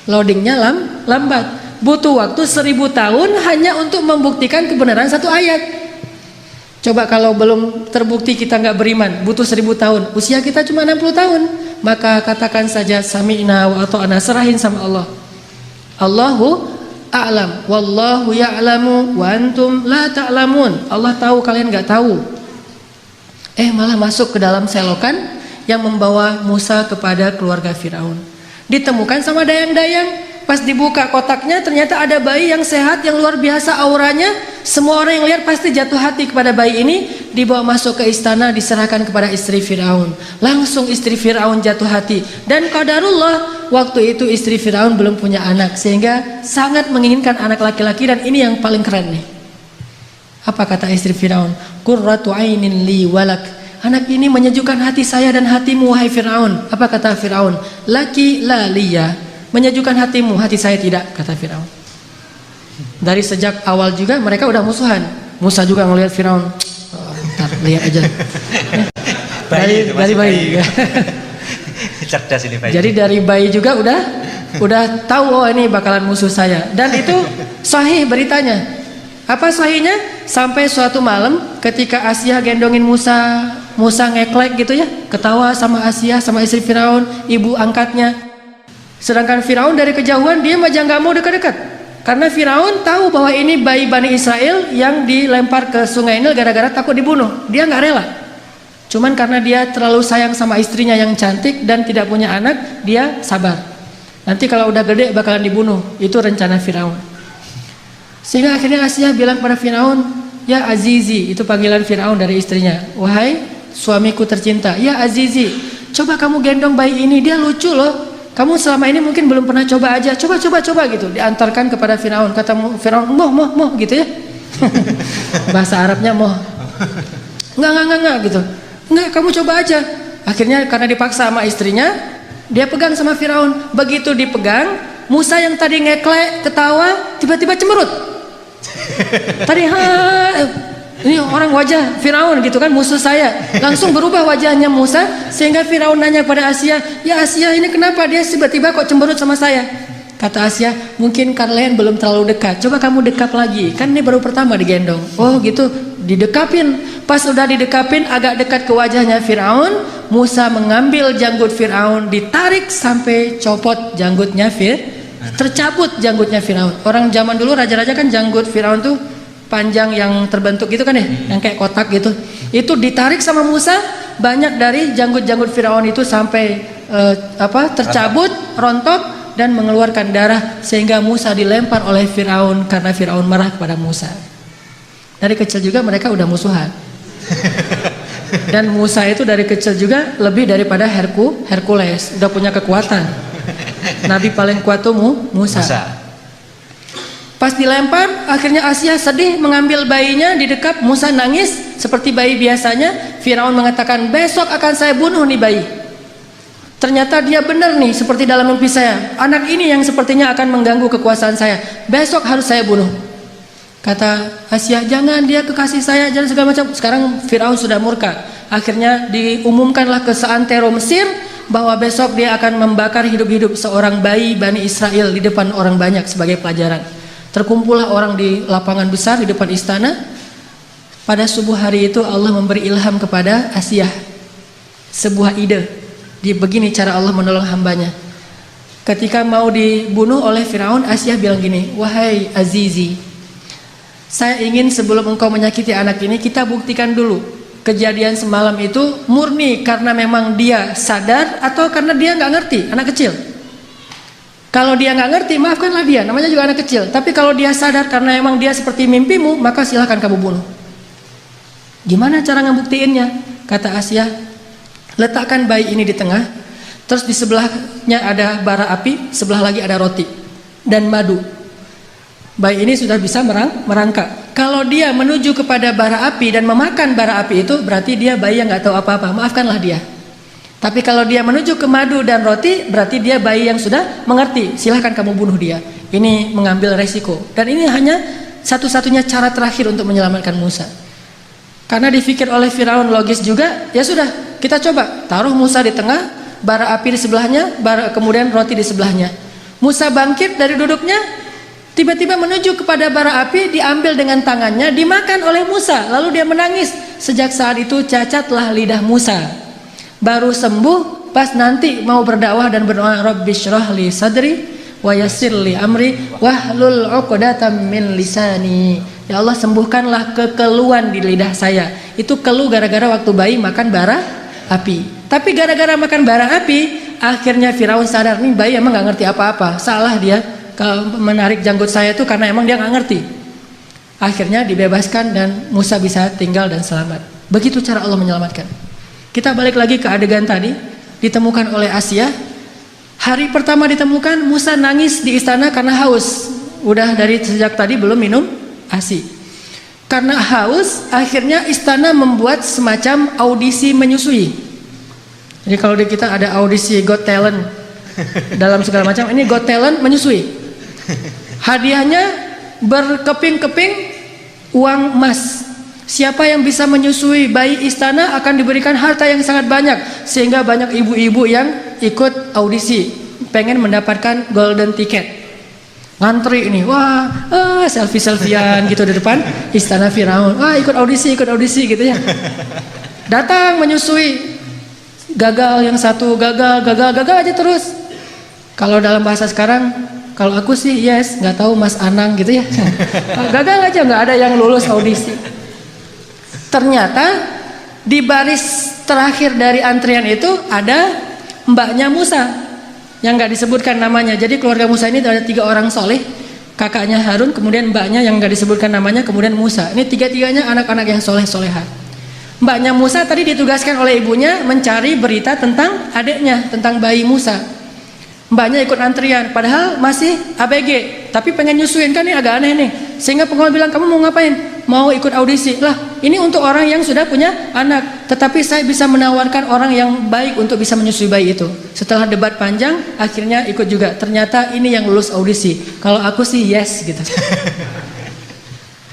loadingnya lambat. Butuh waktu 1000 tahun hanya untuk membuktikan kebenaran satu ayat. Coba kalau belum terbukti kita nggak beriman, butuh 1000 tahun. Usia kita cuma 60 tahun. Maka katakan saja sami'na wa ata'na, serahin sama Allah. Allahu a'lam, wallahu ya'lamu wa antum la ta'lamun. Allah tahu, kalian nggak tahu. Malah masuk ke dalam selokan yang membawa Musa kepada keluarga Fir'aun. Ditemukan sama dayang-dayang. Pas dibuka kotaknya ternyata ada bayi yang sehat, yang luar biasa auranya. Semua orang yang lihat pasti jatuh hati kepada bayi ini. Dibawa masuk ke istana, diserahkan kepada istri Fir'aun. Langsung istri Fir'aun jatuh hati. Dan qadarullah, waktu itu istri Fir'aun belum punya anak, sehingga sangat menginginkan anak laki-laki. Dan ini yang paling keren nih. Apa kata istri Fir'aun? Qurratu ainin li walak. Anak ini menyejukkan hati saya dan hatimu wahai Fir'aun. Apa kata Fir'aun? Laki la liya. Menyejukkan hatimu, hati saya tidak, kata Fir'aun. Dari sejak awal juga mereka udah musuhan. Musa juga ngelihat Fir'aun, ntar lihat aja. dari bayi. Cerdas ini bayi. Jadi dari bayi juga udah tahu, ini bakalan musuh saya. Dan itu sahih beritanya. Apa sahihnya? Sampai suatu malam ketika Asia gendongin Musa ngeklek gitu ya, ketawa sama Asia, sama istri Fir'aun, ibu angkatnya. Sedangkan Fir'aun dari kejauhan dia aja nggak mau dekat-dekat, karena Fir'aun tahu bahwa ini bayi Bani Israel yang dilempar ke sungai Nil gara-gara takut dibunuh. Dia nggak rela, cuman karena dia terlalu sayang sama istrinya yang cantik dan tidak punya anak, dia sabar. Nanti kalau udah gede bakalan dibunuh, itu rencana Fir'aun. Sehingga akhirnya Asia bilang pada Fir'aun, ya Azizi, itu panggilan Fir'aun dari istrinya, wahai suamiku tercinta, ya Azizi, coba kamu gendong bayi ini, dia lucu loh. kamu selama ini mungkin belum pernah coba aja, coba gitu. Diantarkan kepada Firaun. Kata Firaun, moh gitu ya. Bahasa Arabnya moh. Enggak gitu. Enggak, kamu coba aja. Akhirnya karena dipaksa sama istrinya, dia pegang sama Firaun. Begitu dipegang, Musa yang tadi ngeklek, ketawa, tiba-tiba cemberut. Tadi ini orang wajah Firaun gitu kan, musuh saya. Langsung berubah wajahnya Musa, sehingga Firaun nanya pada Asia, ya Asia, ini kenapa dia tiba-tiba kok cemberut sama saya? Kata Asia, mungkin kalian belum terlalu dekat, coba kamu dekap lagi, kan ini baru pertama digendong. Oh gitu, didekapin. Pas udah didekapin agak dekat ke wajahnya Firaun, Musa mengambil janggut Firaun, ditarik sampai copot janggutnya tercabut janggutnya Firaun. Orang zaman dulu raja-raja kan janggut Firaun tuh panjang yang terbentuk gitu kan ya, yang kayak kotak gitu. Itu ditarik sama Musa, banyak dari janggut-janggut Firaun itu sampai tercabut, rontok dan mengeluarkan darah, sehingga Musa dilempar oleh Firaun karena Firaun marah kepada Musa. Dari kecil juga mereka udah musuhan. Dan Musa itu dari kecil juga lebih daripada Hercules, udah punya kekuatan. Nabi paling kuat tuh Musa. Pas dilempar, akhirnya Asia sedih mengambil bayinya, didekap. Musa nangis seperti bayi biasanya. Firaun mengatakan, besok akan saya bunuh nih bayi. Ternyata dia benar nih, seperti dalam mimpi saya. Anak ini yang sepertinya akan mengganggu kekuasaan saya. Besok harus saya bunuh. Kata Asia, jangan, dia kekasih saya, jangan segala macam. Sekarang Firaun sudah murka. Akhirnya diumumkanlah ke seantero Mesir bahwa besok dia akan membakar hidup-hidup seorang bayi Bani Israel di depan orang banyak sebagai pelajaran. Terkumpullah orang di lapangan besar di depan istana. Pada subuh hari itu Allah memberi ilham kepada Asia sebuah ide. Begini cara Allah menolong hambanya. Ketika mau dibunuh oleh Firaun, Asia bilang gini, wahai Azizi, saya ingin sebelum engkau menyakiti anak ini, kita buktikan dulu kejadian semalam itu murni karena memang dia sadar atau karena dia nggak ngerti, anak kecil. Kalau dia nggak ngerti, maafkanlah dia, namanya juga anak kecil. Tapi kalau dia sadar karena memang dia seperti mimpimu, maka silahkan kamu bunuh. Gimana cara ngebuktiinnya? Kata Asia, letakkan bayi ini di tengah, terus di sebelahnya ada bara api, sebelah lagi ada roti dan madu. Bayi ini sudah bisa merangkak. Kalau dia menuju kepada bara api dan memakan bara api itu, berarti dia bayi yang nggak tahu apa-apa, maafkanlah dia. Tapi kalau dia menuju ke madu dan roti, berarti dia bayi yang sudah mengerti, silahkan kamu bunuh dia. Ini mengambil resiko. Dan ini hanya satu-satunya cara terakhir untuk menyelamatkan Musa. Karena dipikir oleh Firaun logis juga, ya sudah, kita coba taruh Musa di tengah, bara api di sebelahnya, kemudian roti di sebelahnya. Musa bangkit dari duduknya, tiba-tiba menuju kepada bara api, diambil dengan tangannya, dimakan oleh Musa. Lalu dia menangis. Sejak saat itu cacatlah lidah Musa. Baru sembuh pas nanti mau berdakwah dan berdoa, Rabbi syrah li sadri wa yassir li amri wahlul 'uqdatam min lisani. Ya Allah, sembuhkanlah kekeluhan di lidah saya. Itu keluh gara-gara waktu bayi makan bara api. Tapi gara-gara makan bara api, akhirnya Firaun sadar, nih bayi emang nggak ngerti apa-apa. Salah dia kalau menarik janggut saya itu karena emang dia nggak ngerti. Akhirnya dibebaskan dan Musa bisa tinggal dan selamat. Begitu cara Allah menyelamatkan. Kita balik lagi ke adegan tadi, ditemukan oleh Asia. Hari pertama ditemukan, Musa nangis di istana karena haus. Udah dari sejak tadi belum minum ASI. Karena haus, akhirnya istana membuat semacam audisi menyusui. Jadi kalau di kita ada audisi Got Talent dalam segala macam, ini Got Talent menyusui. Hadiahnya berkeping-keping uang emas. Siapa yang bisa menyusui bayi istana akan diberikan harta yang sangat banyak. Sehingga banyak ibu-ibu yang ikut audisi, pengen mendapatkan golden ticket. Ngantri ini, wah, selfie-selfian gitu di depan istana Firaun. Wah, ikut audisi gitu ya. Datang menyusui, gagal yang satu, gagal aja terus. Kalau dalam bahasa sekarang, kalau aku sih yes, nggak tahu Mas Anang gitu ya. Gagal aja, nggak ada yang lulus audisi. Ternyata di baris terakhir dari antrian itu ada mbaknya Musa yang nggak disebutkan namanya. Jadi keluarga Musa ini ada 3 orang soleh, kakaknya Harun, kemudian mbaknya yang nggak disebutkan namanya, kemudian Musa. Ini 3-tiganya anak-anak yang soleh-solehan. Mbaknya Musa tadi ditugaskan oleh ibunya mencari berita tentang adiknya, tentang bayi Musa. Mbaknya ikut antrian, padahal masih ABG, tapi pengen nyusuin, kan ini agak aneh nih. Sehingga pengelola bilang, kamu mau ngapain? Mau ikut audisi. Lah, ini untuk orang yang sudah punya anak, tetapi saya bisa menawarkan orang yang baik untuk bisa menyusui bayi itu. Setelah debat panjang, akhirnya ikut juga. Ternyata ini yang lulus audisi. Kalau aku sih yes gitu.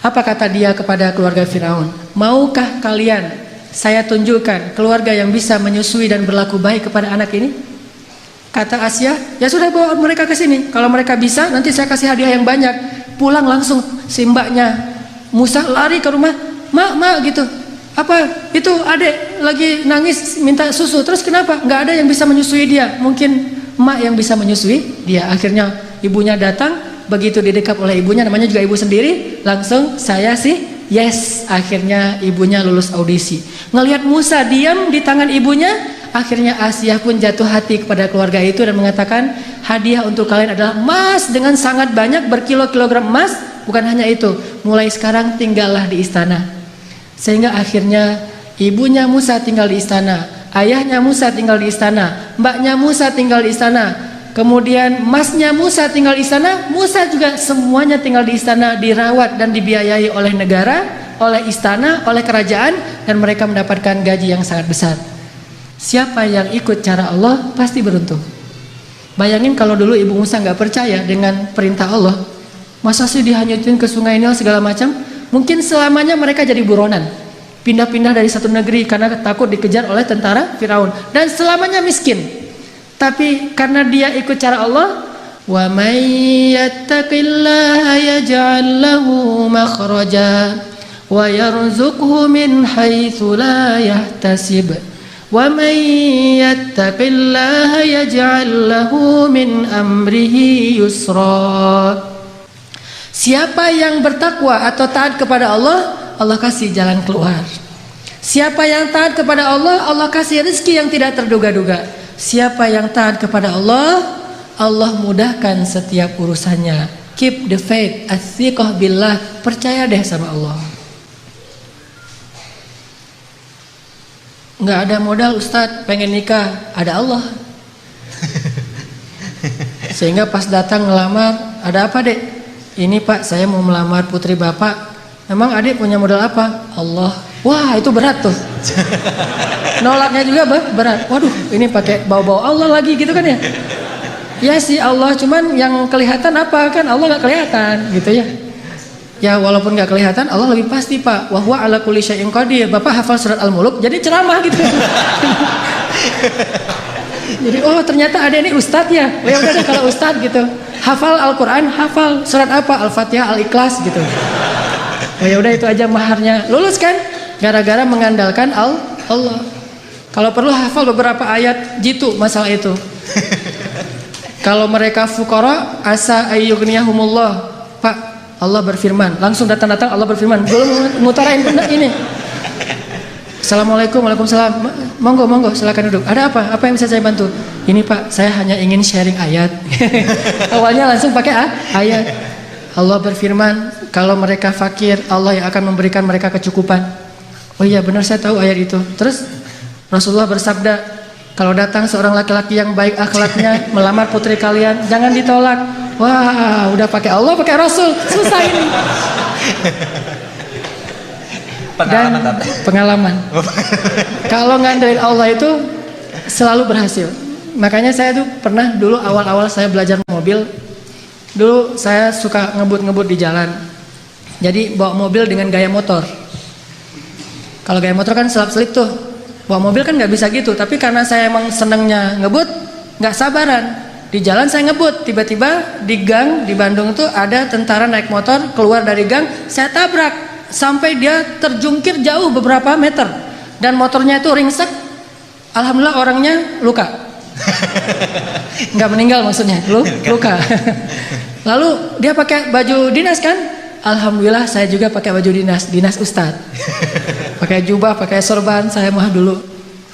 Apa kata dia kepada keluarga Firaun? Maukah kalian saya tunjukkan keluarga yang bisa menyusui dan berlaku baik kepada anak ini? Kata Asia, ya sudah bawa mereka ke sini. Kalau mereka bisa, nanti saya kasih hadiah yang banyak. Pulang langsung si mbaknya Musa lari ke rumah, mak gitu. Apa itu adek lagi nangis minta susu. Terus kenapa? Nggak ada yang bisa menyusui dia. Mungkin mak yang bisa menyusui dia. Akhirnya ibunya datang. Begitu didekap oleh ibunya, namanya juga ibu sendiri, langsung saya sih yes. Akhirnya ibunya lulus audisi. Ngelihat Musa diam di tangan ibunya. Akhirnya Asia pun jatuh hati kepada keluarga itu dan mengatakan, hadiah untuk kalian adalah emas dengan sangat banyak, berkilo-kilogram emas. Bukan hanya itu, mulai sekarang tinggallah di istana. Sehingga akhirnya ibunya Musa tinggal di istana, ayahnya Musa tinggal di istana, mbaknya Musa tinggal di istana, kemudian masnya Musa tinggal di istana. Musa juga semuanya tinggal di istana, dirawat dan dibiayai oleh negara, oleh istana, oleh kerajaan, dan mereka mendapatkan gaji yang sangat besar. Siapa yang ikut cara Allah pasti beruntung. Bayangin kalau dulu ibu Musa nggak percaya dengan perintah Allah, masa sih dihanyutin ke sungai Nil segala macam? Mungkin selamanya mereka jadi buronan, pindah-pindah dari satu negeri karena takut dikejar oleh tentara Firaun, dan selamanya miskin. Tapi karena dia ikut cara Allah, wa may yattaqillaha yaj'al lahu makhraja wa yarzuqhu min haitsu la yahtasib. Wa may yattaqillaha yaj'al lahu min amrihi yusra. Siapa yang bertakwa atau taat kepada Allah, Allah kasih jalan keluar. Siapa yang taat kepada Allah, Allah kasih rezeki yang tidak terduga-duga. Siapa yang taat kepada Allah, Allah mudahkan setiap urusannya. Keep the faith, athiqah billah, percaya deh sama Allah. Nggak ada modal Ustadz, pengen nikah, ada Allah. Sehingga pas datang ngelamar, ada apa dek? Ini pak, saya mau melamar putri bapak. Emang adik punya modal apa? Allah. Wah itu berat tuh. Nolaknya juga berat. Waduh, ini pakai bau-bau Allah lagi gitu kan ya? Ya sih Allah, cuman yang kelihatan apa kan? Allah nggak kelihatan gitu ya. Ya walaupun nggak kelihatan, Allah lebih pasti pak. Wa huwa ala kulli syai'in qadir. Bapak hafal surat Al-Muluk, jadi ceramah gitu. Jadi oh ternyata ada ini ustadz ya. Oh, ya udah deh kalau ustadz gitu. Hafal Al-Quran, hafal surat apa? Al-Fatihah, Al-Ikhlas gitu. Oh ya udah itu aja maharnya. Lulus kan? Gara-gara mengandalkan Allah. Kalau perlu hafal beberapa ayat jitu masalah itu. Kalau mereka fuqara asa ayyughniyahumullah. Pak, Allah berfirman, langsung datang-datang Allah berfirman, belum ngutarain ini. Assalamualaikum, waalaikumsalam. Monggo, silakan duduk. Ada apa? Apa yang bisa saya bantu? Ini Pak, saya hanya ingin sharing ayat. Awalnya langsung pakai ayat. Allah berfirman, kalau mereka fakir, Allah yang akan memberikan mereka kecukupan. Oh iya benar, saya tahu ayat itu. Terus Rasulullah bersabda, kalau datang seorang laki-laki yang baik akhlaknya melamar putri kalian, jangan ditolak. Wah, udah pakai Allah, pakai Rasul, susah ini. Pengalaman. Kalau ngandelin Allah itu selalu berhasil. Makanya saya tuh pernah dulu awal-awal saya belajar mobil, dulu saya suka ngebut-ngebut di jalan. Jadi bawa mobil dengan gaya motor. Kalau gaya motor kan selap-selip tuh. Bawa mobil kan nggak bisa gitu. Tapi karena saya emang senengnya ngebut, nggak sabaran. Di jalan saya ngebut, tiba-tiba di gang di Bandung tuh ada tentara naik motor keluar dari gang, saya tabrak sampai dia terjungkir jauh beberapa meter dan motornya itu ringsek. Alhamdulillah orangnya luka, nggak meninggal maksudnya, luka. Lalu dia pakai baju dinas kan? Alhamdulillah saya juga pakai baju dinas ustadz, pakai jubah, pakai sorban saya mah dulu.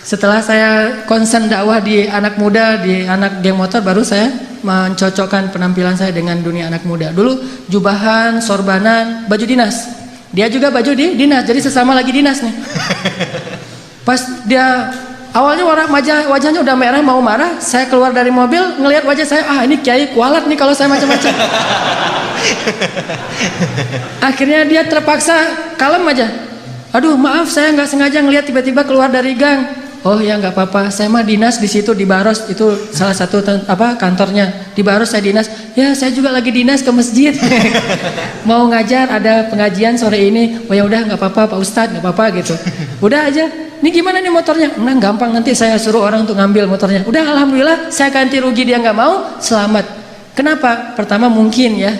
Setelah saya konsen dakwah di anak muda, di anak geng motor, baru saya mencocokkan penampilan saya dengan dunia anak muda. Dulu jubahan, sorbanan, baju dinas. Dia juga baju dinas, jadi sesama lagi dinas nih. Pas dia Awalnya wajahnya udah merah mau marah, saya keluar dari mobil ngelihat wajah saya, ini kiai kualat nih kalau saya macam-macam. Akhirnya dia terpaksa kalem aja. Aduh maaf saya nggak sengaja ngelihat tiba-tiba keluar dari gang. Oh ya nggak apa-apa, saya mah dinas di situ di Baros, itu salah satu kantornya di Baros saya dinas. Ya saya juga lagi dinas ke masjid. Mau ngajar ada pengajian sore ini. Oh ya udah nggak apa-apa Pak Ustadz, nggak apa-apa gitu. Udah aja. Ini gimana nih motornya? Nah gampang, nanti saya suruh orang untuk ngambil motornya. Udah alhamdulillah saya ganti rugi, dia nggak mau, selamat. Kenapa? Pertama mungkin ya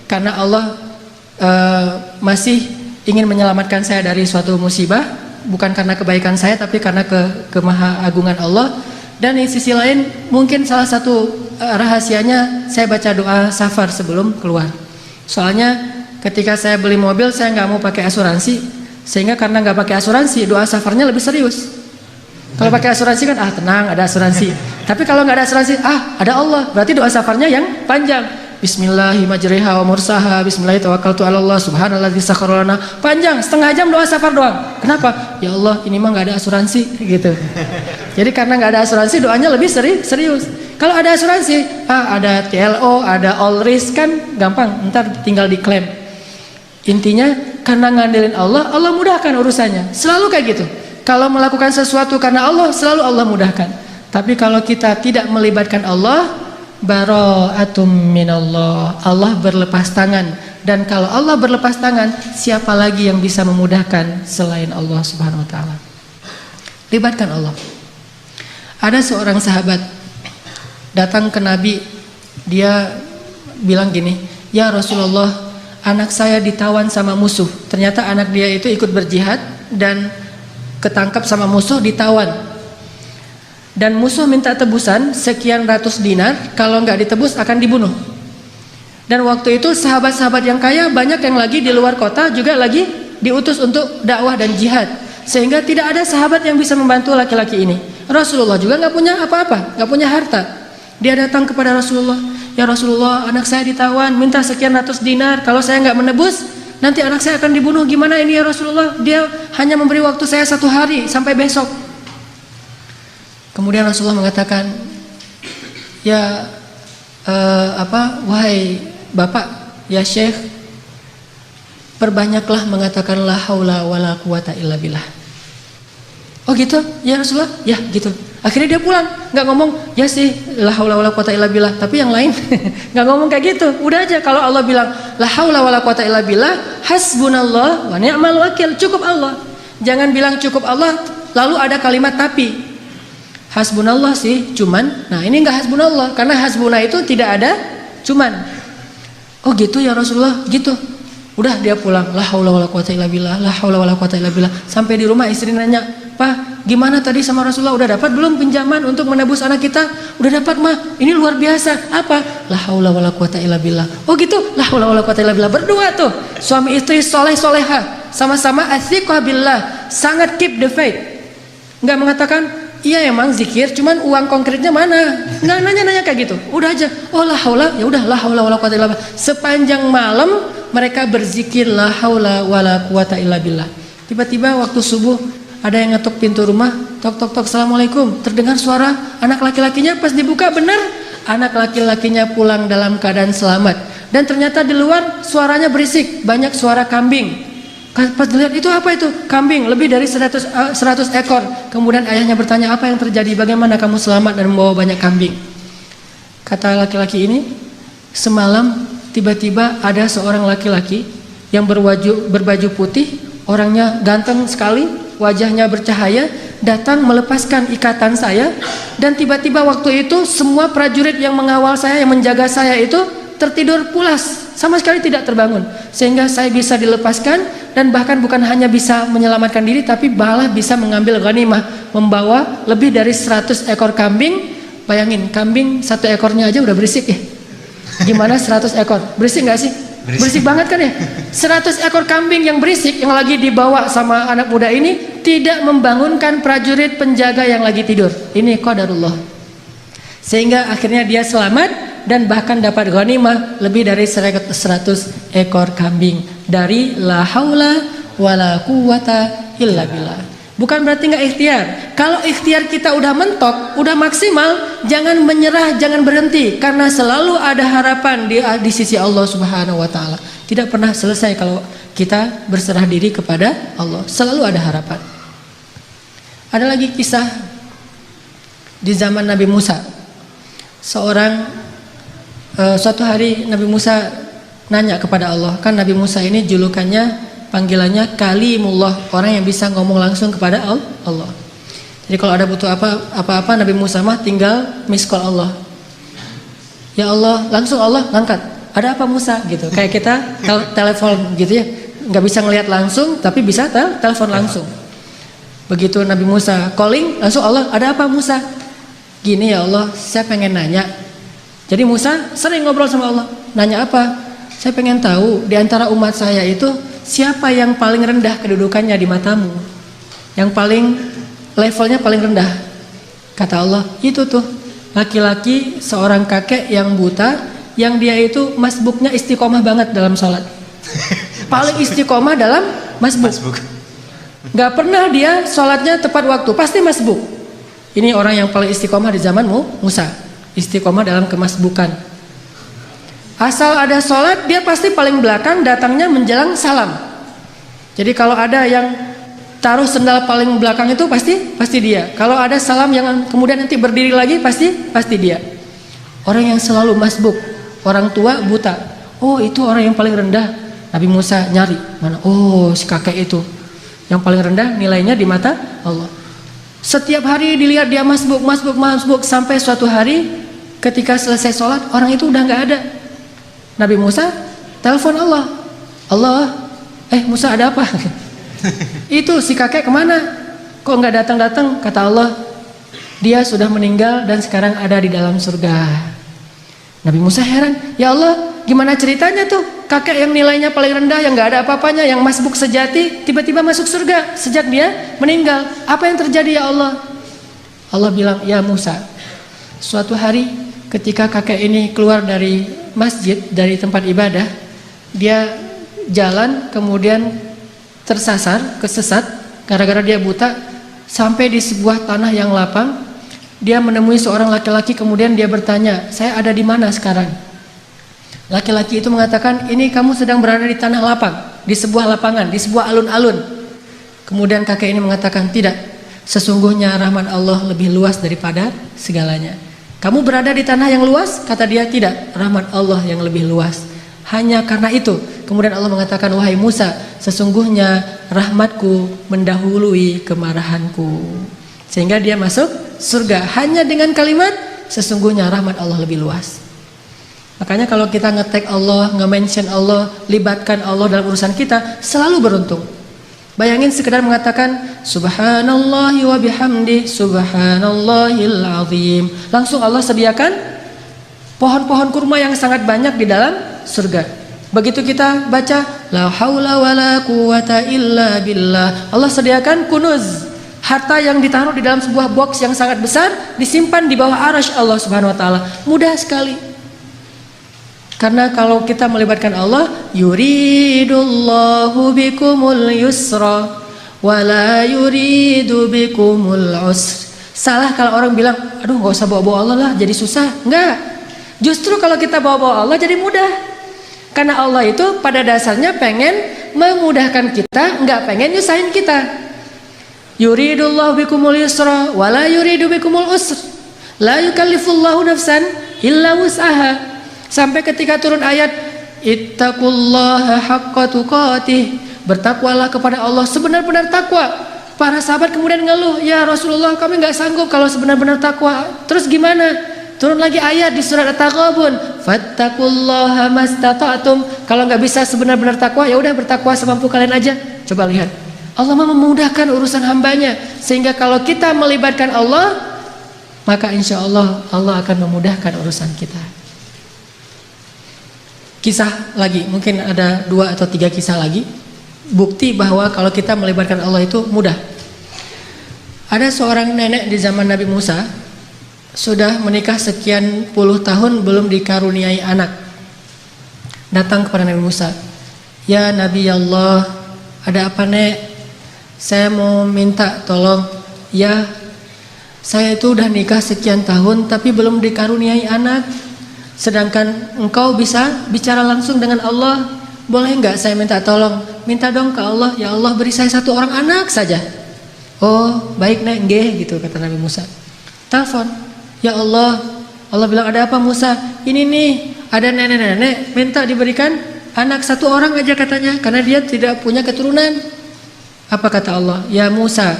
karena Allah masih ingin menyelamatkan saya dari suatu musibah, bukan karena kebaikan saya tapi karena kemahaagungan Allah. Dan di sisi lain mungkin salah satu rahasianya saya baca doa safar sebelum keluar. Soalnya ketika saya beli mobil saya nggak mau pakai asuransi, sehingga karena nggak pakai asuransi doa safarnya lebih serius. Kalau pakai asuransi kan tenang ada asuransi, tapi kalau nggak ada asuransi ada Allah, berarti doa safarnya yang panjang. Bismillahirrahmanirrahim wa mursaha bismillahirrahmanirrahim subhanalladzi sakhkhara lana, panjang setengah jam doa safar doang. Kenapa? Ya Allah ini mah nggak ada asuransi gitu. Jadi karena nggak ada asuransi doanya lebih serius. Kalau ada asuransi ada TLO, ada all risk kan gampang, ntar tinggal diklaim. Intinya karena ngandelin Allah, Allah mudahkan urusannya. Selalu kayak gitu. Kalau melakukan sesuatu karena Allah, selalu Allah mudahkan. Tapi kalau kita tidak melibatkan Allah, bara'atum minallah, Allah berlepas tangan. Dan kalau Allah berlepas tangan, siapa lagi yang bisa memudahkan selain Allah Subhanahu wa taala? Libatkan Allah. Ada seorang sahabat datang ke Nabi, dia bilang gini, "Ya Rasulullah, anak saya ditawan sama musuh." Ternyata anak dia itu ikut berjihad dan ketangkap sama musuh, ditawan. Dan musuh minta tebusan sekian ratus dinar, kalau nggak ditebus akan dibunuh. Dan waktu itu sahabat-sahabat yang kaya banyak yang lagi di luar kota juga lagi diutus untuk dakwah dan jihad, sehingga tidak ada sahabat yang bisa membantu laki-laki ini. Rasulullah juga nggak punya apa-apa, nggak punya harta. Dia datang kepada Rasulullah, "Ya Rasulullah, anak saya ditawan, minta sekian ratus dinar, kalau saya nggak menebus nanti anak saya akan dibunuh. Gimana ini ya Rasulullah? Dia hanya memberi waktu saya 1 hari sampai besok." Kemudian Rasulullah mengatakan, "Ya wahai bapak, ya Syekh, perbanyaklah mengatakan la haula wala quwata illa billah." Oh gitu? Ya Rasulullah? Ya gitu. Akhirnya dia pulang, nggak ngomong ya sih la haula wala quwata illa billah, tapi yang lain nggak ngomong kayak gitu. Udah aja kalau Allah bilang la haula wala quwata illa billah, hasbunallah wa ni'mal wakil, cukup Allah. Jangan bilang cukup Allah lalu ada kalimat tapi. Hasbunallah sih cuman, nah ini nggak hasbunallah karena hasbunah itu tidak ada cuman. Oh gitu ya Rasulullah, gitu. Udah dia pulang, la haula wala quwata illa billah, la haula wala quwata illa billah. Sampai di rumah istri nanya, "Pak, gimana tadi sama Rasulullah, udah dapat belum pinjaman untuk menebus anak kita?" "Udah dapat mah, ini luar biasa." "Apa?" "La haula wala quwata illa billah." "Oh gitu, la haula wala quwata illa billah." Berdua tuh, suami istri soleh-soleha, sama-sama athiqah billah, sangat keep the faith. Nggak mengatakan, "Iya emang zikir, cuman uang konkretnya mana?" Nggak nanya-nanya kayak gitu. Udah aja, oh la haula, ya udah la haula wala quwata illa billah. Sepanjang malam mereka berzikir la haula wala quwata illa billah. Tiba-tiba waktu subuh ada yang ngetuk pintu rumah, tok tok tok, "Assalamualaikum." Terdengar suara anak laki-lakinya, pas dibuka benar anak laki-lakinya pulang dalam keadaan selamat. Dan ternyata di luar suaranya berisik, banyak suara kambing. Pas dilihat itu apa itu? Kambing, lebih dari 100 ekor. Kemudian ayahnya bertanya, "Apa yang terjadi? Bagaimana kamu selamat dan membawa banyak kambing?" Kata laki-laki ini, "Semalam tiba-tiba ada seorang laki-laki yang berbaju putih, orangnya ganteng sekali, wajahnya bercahaya, datang melepaskan ikatan saya, dan tiba-tiba waktu itu semua prajurit yang mengawal saya, yang menjaga saya itu tertidur pulas, sama sekali tidak terbangun, sehingga saya bisa dilepaskan dan bahkan bukan hanya bisa menyelamatkan diri, tapi malah bisa mengambil ghanimah, membawa lebih dari 100 ekor kambing." Bayangin, kambing 1 ekornya aja udah berisik ya. Gimana 100 ekor? Berisik nggak sih? Berisik banget kan ya? 100 ekor kambing yang berisik yang lagi dibawa sama anak muda ini tidak membangunkan prajurit penjaga yang lagi tidur. Ini qadarullah. Sehingga akhirnya dia selamat dan bahkan dapat ghanimah lebih dari 100 ekor kambing dari la haula wala quwata illa billah. Bukan berarti nggak ikhtiar. Kalau ikhtiar kita udah mentok, udah maksimal, jangan menyerah, jangan berhenti, karena selalu ada harapan di sisi Allah Subhanahu wa taala. Tidak pernah selesai kalau kita berserah diri kepada Allah. Selalu ada harapan. Ada lagi kisah di zaman Nabi Musa. Suatu hari Nabi Musa nanya kepada Allah. Kan Nabi Musa ini julukannya, panggilannya Kalimullah, orang yang bisa ngomong langsung kepada Allah. Jadi kalau ada butuh apa-apa Nabi Musa mah tinggal miss call Allah. Ya Allah, langsung Allah ngangkat. Ada apa Musa gitu. Kayak kita telepon gitu ya. Nggak bisa ngelihat langsung tapi bisa telepon langsung. Begitu Nabi Musa calling, langsung Allah, ada apa Musa? Gini ya Allah, saya pengen nanya. Jadi Musa sering ngobrol sama Allah. Nanya apa? Saya pengen tahu di antara umat saya itu siapa yang paling rendah kedudukannya di matamu? Yang paling levelnya paling rendah. Kata Allah, itu tuh laki-laki seorang kakek yang buta, yang dia itu masbuknya istiqomah banget dalam sholat. Paling istiqomah dalam masbuk. Gak pernah dia sholatnya tepat waktu, pasti masbuk. Ini orang yang paling istiqomah di zaman Musa. Istiqomah dalam kemasbukan. Asal ada sholat, dia pasti paling belakang, datangnya menjelang salam. Jadi kalau ada yang taruh sendal paling belakang itu pasti dia. Kalau ada salam yang kemudian nanti berdiri lagi pasti dia. Orang yang selalu masbuk, orang tua buta. Oh, itu orang yang paling rendah. Nabi Musa nyari mana? Oh, si kakek itu yang paling rendah nilainya di mata Allah. Setiap hari dilihat dia masbuk sampai suatu hari ketika selesai sholat orang itu udah nggak ada. Nabi Musa telepon Allah, Musa ada apa? Itu si kakek kemana? Kok nggak datang? Kata Allah, dia sudah meninggal dan sekarang ada di dalam surga. Nabi Musa heran, ya Allah, gimana ceritanya tuh? Kakek yang nilainya paling rendah, yang nggak ada apa-apanya, yang masbuk sejati, tiba-tiba masuk surga sejak dia meninggal. Apa yang terjadi ya Allah? Allah bilang, ya Musa, suatu hari ketika kakek ini keluar dari masjid, dari tempat ibadah, dia jalan kemudian kesesat gara-gara dia buta, sampai di sebuah tanah yang lapang. Dia menemui seorang laki-laki, kemudian dia bertanya, saya ada di mana sekarang? Laki-laki itu mengatakan, ini kamu sedang berada di tanah lapang, di sebuah lapangan, di sebuah alun-alun. Kemudian kakek ini mengatakan, tidak, sesungguhnya rahmat Allah lebih luas daripada segalanya. Kamu berada di tanah yang luas? Kata dia, tidak, rahmat Allah yang lebih luas. Hanya karena itu, kemudian Allah mengatakan, wahai Musa, sesungguhnya rahmatku mendahului kemarahanku. Sehingga dia masuk surga hanya dengan kalimat, sesungguhnya rahmat Allah lebih luas. Makanya kalau kita nge-tag Allah, nge-mention Allah, libatkan Allah dalam urusan kita, selalu beruntung. Bayangin sekedar mengatakan subhanallahi wa bihamdi subhanallahil azim, langsung Allah sediakan pohon-pohon kurma yang sangat banyak di dalam surga. Begitu kita baca la haula wala quwata illa billah, Allah sediakan kunuz, harta yang ditaruh di dalam sebuah box yang sangat besar, disimpan di bawah arasy Allah Subhanahu wa taala. Mudah sekali. Karena kalau kita melibatkan Allah, yuridullahu bikumul yusra wala yuridu bikumul usr. Salah kalau orang bilang, aduh gak usah bawa-bawa Allah lah, jadi susah. Enggak. Justru kalau kita bawa-bawa Allah jadi mudah. Karena Allah itu pada dasarnya pengen memudahkan kita, enggak pengen nyusahin kita. Yuridullahu bikumul yusra wala yuridu bikumul usr. La yukallifullahu nafsan illa wus'aha. Sampai ketika turun ayat ittaqullaha haqqa tuqatih, bertakwalah kepada Allah sebenar-benar takwa. Para sahabat kemudian ngeluh, ya Rasulullah, kami nggak sanggup kalau sebenar-benar takwa. Terus gimana? Turun lagi ayat di surat At-Taghabun, fattaqullaha mastata'tum. Kalau nggak bisa sebenar-benar takwa, ya udah bertakwa semampu kalian aja. Coba lihat, Allah memudahkan urusan hambanya, sehingga kalau kita melibatkan Allah, maka insya Allah Allah akan memudahkan urusan kita. Kisah lagi, mungkin ada 2 atau 3 kisah lagi, bukti bahwa kalau kita melibatkan Allah itu mudah. Ada seorang nenek di zaman Nabi Musa, sudah menikah sekian puluh tahun belum dikaruniai anak. Datang kepada Nabi Musa, ya Nabi Allah, ada apa nek? saya mau minta tolong, ya saya itu udah nikah sekian tahun tapi belum dikaruniai anak. Sedangkan engkau bisa bicara langsung dengan Allah. Boleh nggak saya minta tolong? Minta dong ke Allah, ya Allah beri saya 1 orang anak saja. Oh baik nek, nggih gitu kata Nabi Musa. Telepon, ya Allah. Allah bilang, ada apa Musa? Ini nih, ada nenek-nenek minta diberikan anak 1 orang aja katanya, karena dia tidak punya keturunan. Apa kata Allah? Ya Musa,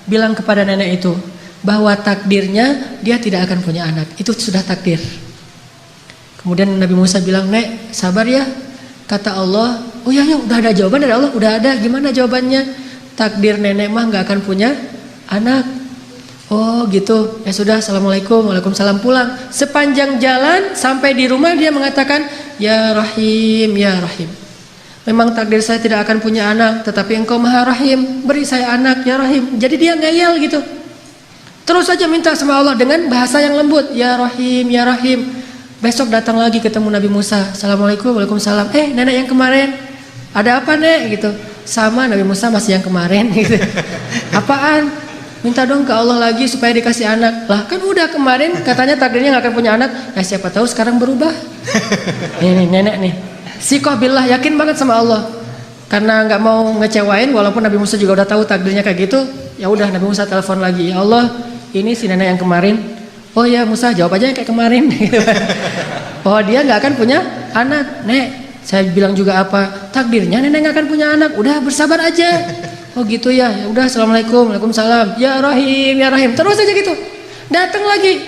bilang kepada nenek itu bahwa takdirnya dia tidak akan punya anak. Itu sudah takdir. Kemudian Nabi Musa bilang, nek sabar ya. Kata Allah, oh ya udah ada jawaban dari Allah, udah ada. Gimana jawabannya? Takdir nenek mah nggak akan punya anak. Oh gitu, ya sudah, assalamualaikum, waalaikumsalam, pulang. Sepanjang jalan sampai di rumah dia mengatakan, ya Rahim, ya Rahim. Memang takdir saya tidak akan punya anak, tetapi engkau maha Rahim, beri saya anak ya Rahim. Jadi dia ngeyel gitu. Terus saja minta sama Allah dengan bahasa yang lembut, ya Rahim, ya Rahim. Besok datang lagi ketemu Nabi Musa, assalamualaikum, waalaikumsalam. Nenek yang kemarin, ada apa nek? Gitu. Sama, Nabi Musa masih yang kemarin gitu. Apaan? Minta dong ke Allah lagi supaya dikasih anak. Lah kan udah kemarin katanya takdirnya gak akan punya anak. Nah siapa tahu sekarang berubah. Ini nenek nih, sikoh billah, yakin banget sama Allah. Karena gak mau ngecewain, walaupun Nabi Musa juga udah tahu takdirnya kayak gitu. Ya udah, Nabi Musa telepon lagi, ya Allah ini si nenek yang kemarin. Oh ya Musa, jawab aja kayak kemarin. Oh dia gak akan punya anak. Nek, saya bilang juga apa? Takdirnya nenek gak akan punya anak. Udah bersabar aja. Oh gitu ya. Ya udah, assalamualaikum, waalaikumsalam. Ya Rahim, ya Rahim. Terus aja gitu. Datang lagi.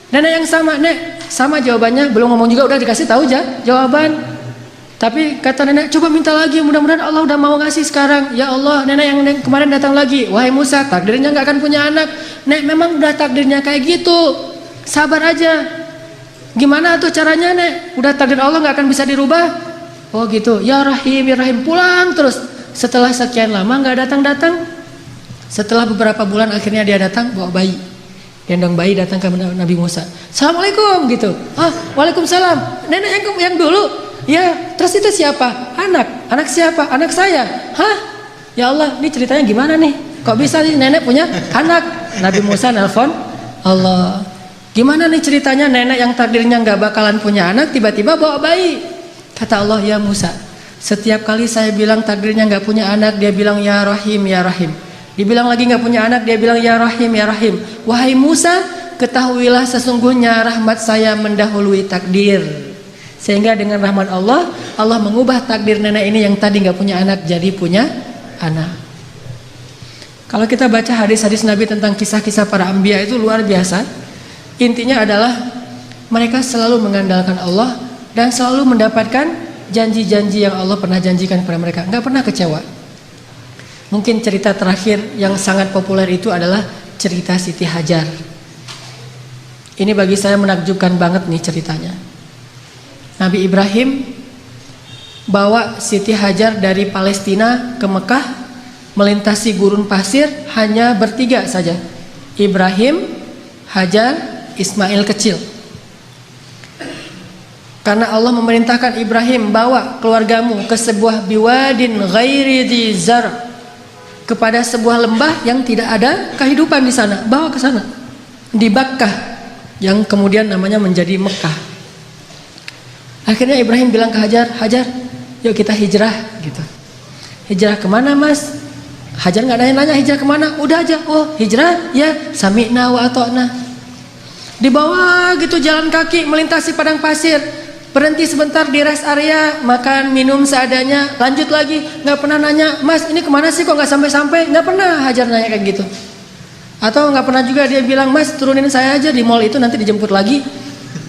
Nenek yang sama, nek, sama jawabannya. Belum ngomong juga udah dikasih tahu aja jawaban. Tapi kata nenek, coba minta lagi. Mudah-mudahan Allah udah mau ngasih sekarang. Ya Allah, nenek yang kemarin datang lagi. Wahai Musa, takdirnya gak akan punya anak. Nek, memang udah takdirnya kayak gitu. Sabar aja. Gimana tuh caranya nek? Udah takdir Allah gak akan bisa dirubah. Oh gitu. Ya Rahim, ya Rahim. Pulang terus. Setelah sekian lama gak datang-datang. Setelah beberapa bulan akhirnya dia datang bawa bayi. Gendong bayi datang ke Nabi Musa. Assalamualaikum gitu. Waalaikumsalam. Nenek yang dulu. Ya, terus itu siapa? Anak. Anak siapa? Anak saya. Hah? Ya Allah, ini ceritanya gimana nih? Kok bisa nih nenek punya anak? Nabi Musa nelpon Allah. Gimana nih ceritanya nenek yang takdirnya gak bakalan punya anak tiba-tiba bawa bayi? Kata Allah, ya Musa, setiap kali saya bilang takdirnya gak punya anak, dia bilang ya Rahim, ya Rahim. Dibilang lagi gak punya anak, dia bilang ya Rahim, ya Rahim. Wahai Musa, ketahuilah sesungguhnya rahmat saya mendahului takdir. Sehingga dengan rahmat Allah, Allah mengubah takdir nenek ini yang tadi gak punya anak jadi punya anak. Kalau kita baca hadis-hadis Nabi tentang kisah-kisah para anbiya itu luar biasa. Intinya adalah mereka selalu mengandalkan Allah dan selalu mendapatkan janji-janji yang Allah pernah janjikan kepada mereka. Nggak pernah kecewa. Mungkin cerita terakhir yang sangat populer itu adalah cerita Siti Hajar. Ini bagi saya menakjubkan banget nih ceritanya. Nabi Ibrahim bawa Siti Hajar dari Palestina ke Mekah, melintasi gurun pasir hanya bertiga saja. Ibrahim, Hajar, Ismail kecil. Karena Allah memerintahkan Ibrahim, bawa keluargamu ke sebuah biwadin ghairi dzi zar', kepada sebuah lembah yang tidak ada kehidupan di sana, bawa ke sana. Di Bakkah yang kemudian namanya menjadi Mekah. Akhirnya Ibrahim bilang ke Hajar, Hajar, yuk kita hijrah gitu. Hijrah kemana mas? Hajar nggak nanya-nanya hijrah kemana, udah aja, oh hijrah ya, sami'na wa ata'na. Di bawah gitu jalan kaki melintasi padang pasir, berhenti sebentar di rest area, makan minum seadanya, lanjut lagi. Nggak pernah nanya, mas ini kemana sih kok nggak sampai-sampai? Nggak pernah Hajar nanya kayak gitu. Atau nggak pernah juga dia bilang, mas turunin saya aja di mall itu nanti dijemput lagi.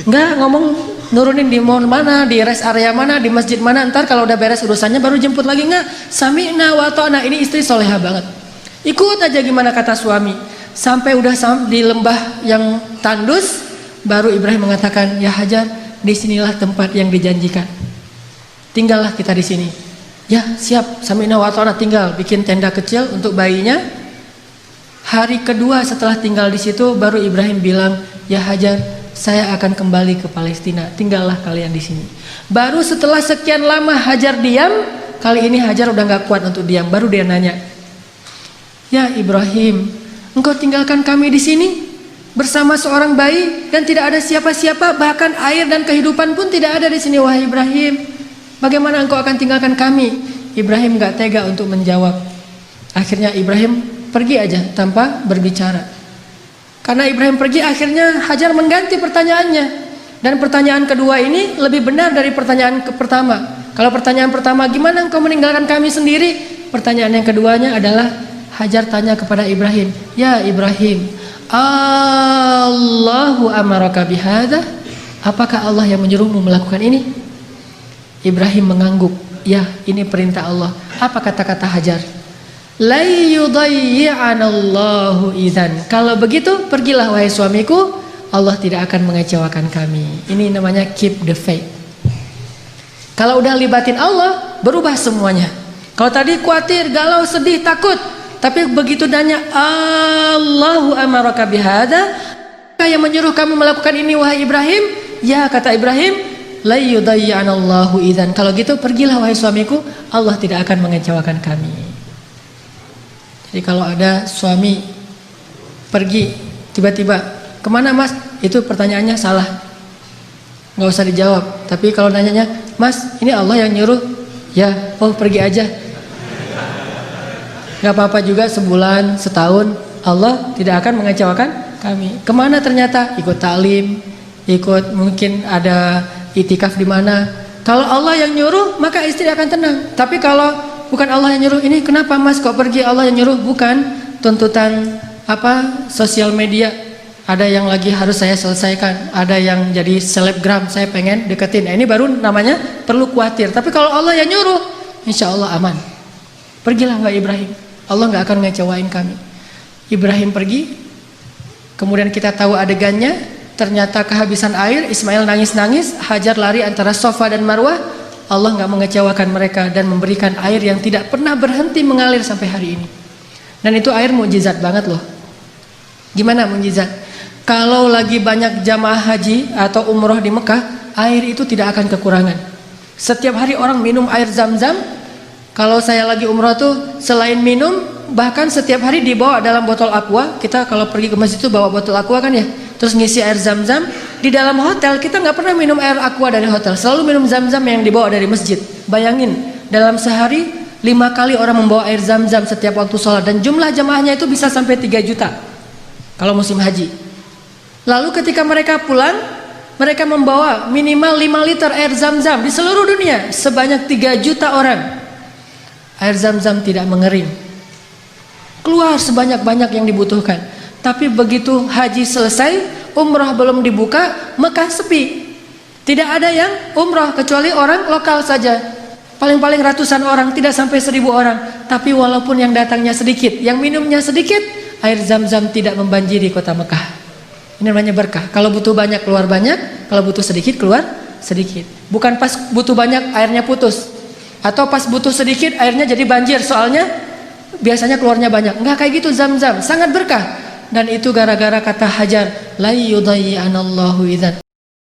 Nggak ngomong nurunin di mall mana, di rest area mana, di masjid mana, ntar kalau udah beres urusannya baru jemput lagi. Nggak, sami'na wa ata'na. Ini istri soleha banget, ikut aja gimana kata suami. Sampai udah di lembah yang tandus, baru Ibrahim mengatakan, ya Hajar, disinilah tempat yang dijanjikan, tinggallah kita di sini. Ya siap, sami'na wa ata'na. Tinggal bikin tenda kecil untuk bayinya. Hari kedua setelah tinggal di situ, baru Ibrahim bilang, ya Hajar, saya akan kembali ke Palestina, tinggallah kalian di sini. Baru setelah sekian lama Hajar diam, kali ini Hajar udah gak kuat untuk diam, baru dia nanya, Ya Ibrahim, engkau tinggalkan kami di sini bersama seorang bayi dan tidak ada siapa-siapa, bahkan air dan kehidupan pun tidak ada di sini, wahai Ibrahim. Bagaimana engkau akan tinggalkan kami? Ibrahim gak tega untuk menjawab. Akhirnya Ibrahim pergi aja tanpa berbicara. Karena Ibrahim pergi, akhirnya Hajar mengganti pertanyaannya. Dan pertanyaan kedua ini lebih benar dari pertanyaan pertama. Kalau pertanyaan pertama, gimana engkau meninggalkan kami sendiri? Pertanyaan yang keduanya adalah Hajar tanya kepada Ibrahim, ya Ibrahim, Allahu amaraka bihadza? Apakah Allah yang menyuruhmu melakukan ini? Ibrahim mengangguk, ya ini perintah Allah. Apa kata-kata Hajar? La yudayyi'anallahu idzan. Kalau begitu, pergilah wahai suamiku, Allah tidak akan mengecewakan kami. Ini namanya keep the faith. Kalau udah libatin Allah, berubah semuanya. Kalau tadi khawatir, galau, sedih, takut, tapi begitu nanya Allahu amaraka bihadza, yang menyuruh kamu melakukan ini wahai Ibrahim? Ya, kata Ibrahim, la yudayyi'anallahu idzan. Kalau gitu pergilah wahai suamiku, Allah tidak akan mengecewakan kami. Jadi kalau ada suami pergi tiba-tiba, kemana mas? Itu pertanyaannya salah, nggak usah dijawab. Tapi kalau nanyanya, mas ini Allah yang nyuruh, ya, oh pergi aja. Nggak apa-apa juga sebulan, setahun, Allah tidak akan mengecewakan kami. Kemana ternyata? Ikut taklim, ikut mungkin ada itikaf di mana. Kalau Allah yang nyuruh, maka istri akan tenang. Tapi kalau bukan Allah yang nyuruh, ini kenapa mas kok pergi, Allah yang nyuruh? Bukan tuntutan sosial media. Ada yang lagi harus saya selesaikan, ada yang jadi selebgram, saya pengen deketin. Nah, ini baru namanya perlu khawatir. Tapi kalau Allah yang nyuruh, insya Allah aman. Pergilah wahai Ibrahim, Allah nggak akan ngecewain kami. Ibrahim pergi, kemudian kita tahu adegannya, ternyata kehabisan air, Ismail nangis-nangis, Hajar lari antara Safa dan Marwah. Allah nggak mengecewakan mereka dan memberikan air yang tidak pernah berhenti mengalir sampai hari ini. Dan itu air mukjizat banget loh. Gimana mukjizat? Kalau lagi banyak jamaah haji atau umroh di Mekah, air itu tidak akan kekurangan. Setiap hari orang minum air Zam-Zam. Kalau saya lagi umroh tuh, selain minum, bahkan setiap hari dibawa dalam botol aqua. Kita kalau pergi ke masjid itu bawa botol aqua kan ya, terus ngisi air Zam-Zam. Di dalam hotel kita nggak pernah minum air aqua dari hotel, selalu minum Zam-Zam yang dibawa dari masjid. Bayangin, dalam sehari 5 kali orang membawa air Zam-Zam setiap waktu sholat, dan jumlah jamaahnya itu bisa sampai 3 juta kalau musim haji. Lalu ketika mereka pulang, mereka membawa minimal 5 liter air Zam-Zam di seluruh dunia, sebanyak 3 juta orang. Air Zam-Zam tidak mengering, keluar sebanyak-banyak yang dibutuhkan. Tapi begitu haji selesai, umrah belum dibuka, Mekah sepi. Tidak ada yang umrah kecuali orang lokal saja. Paling-paling ratusan orang, tidak sampai 1000 orang. Tapi walaupun yang datangnya sedikit, yang minumnya sedikit, air Zam-Zam tidak membanjiri kota Mekah. Ini namanya berkah. Kalau butuh banyak keluar banyak, kalau butuh sedikit keluar sedikit. Bukan pas butuh banyak airnya putus, atau pas butuh sedikit airnya jadi banjir, soalnya biasanya keluarnya banyak. Enggak kayak gitu Zam-Zam, sangat berkah. Dan itu gara-gara kata Hajar, la yudayyi'anallahu idzan.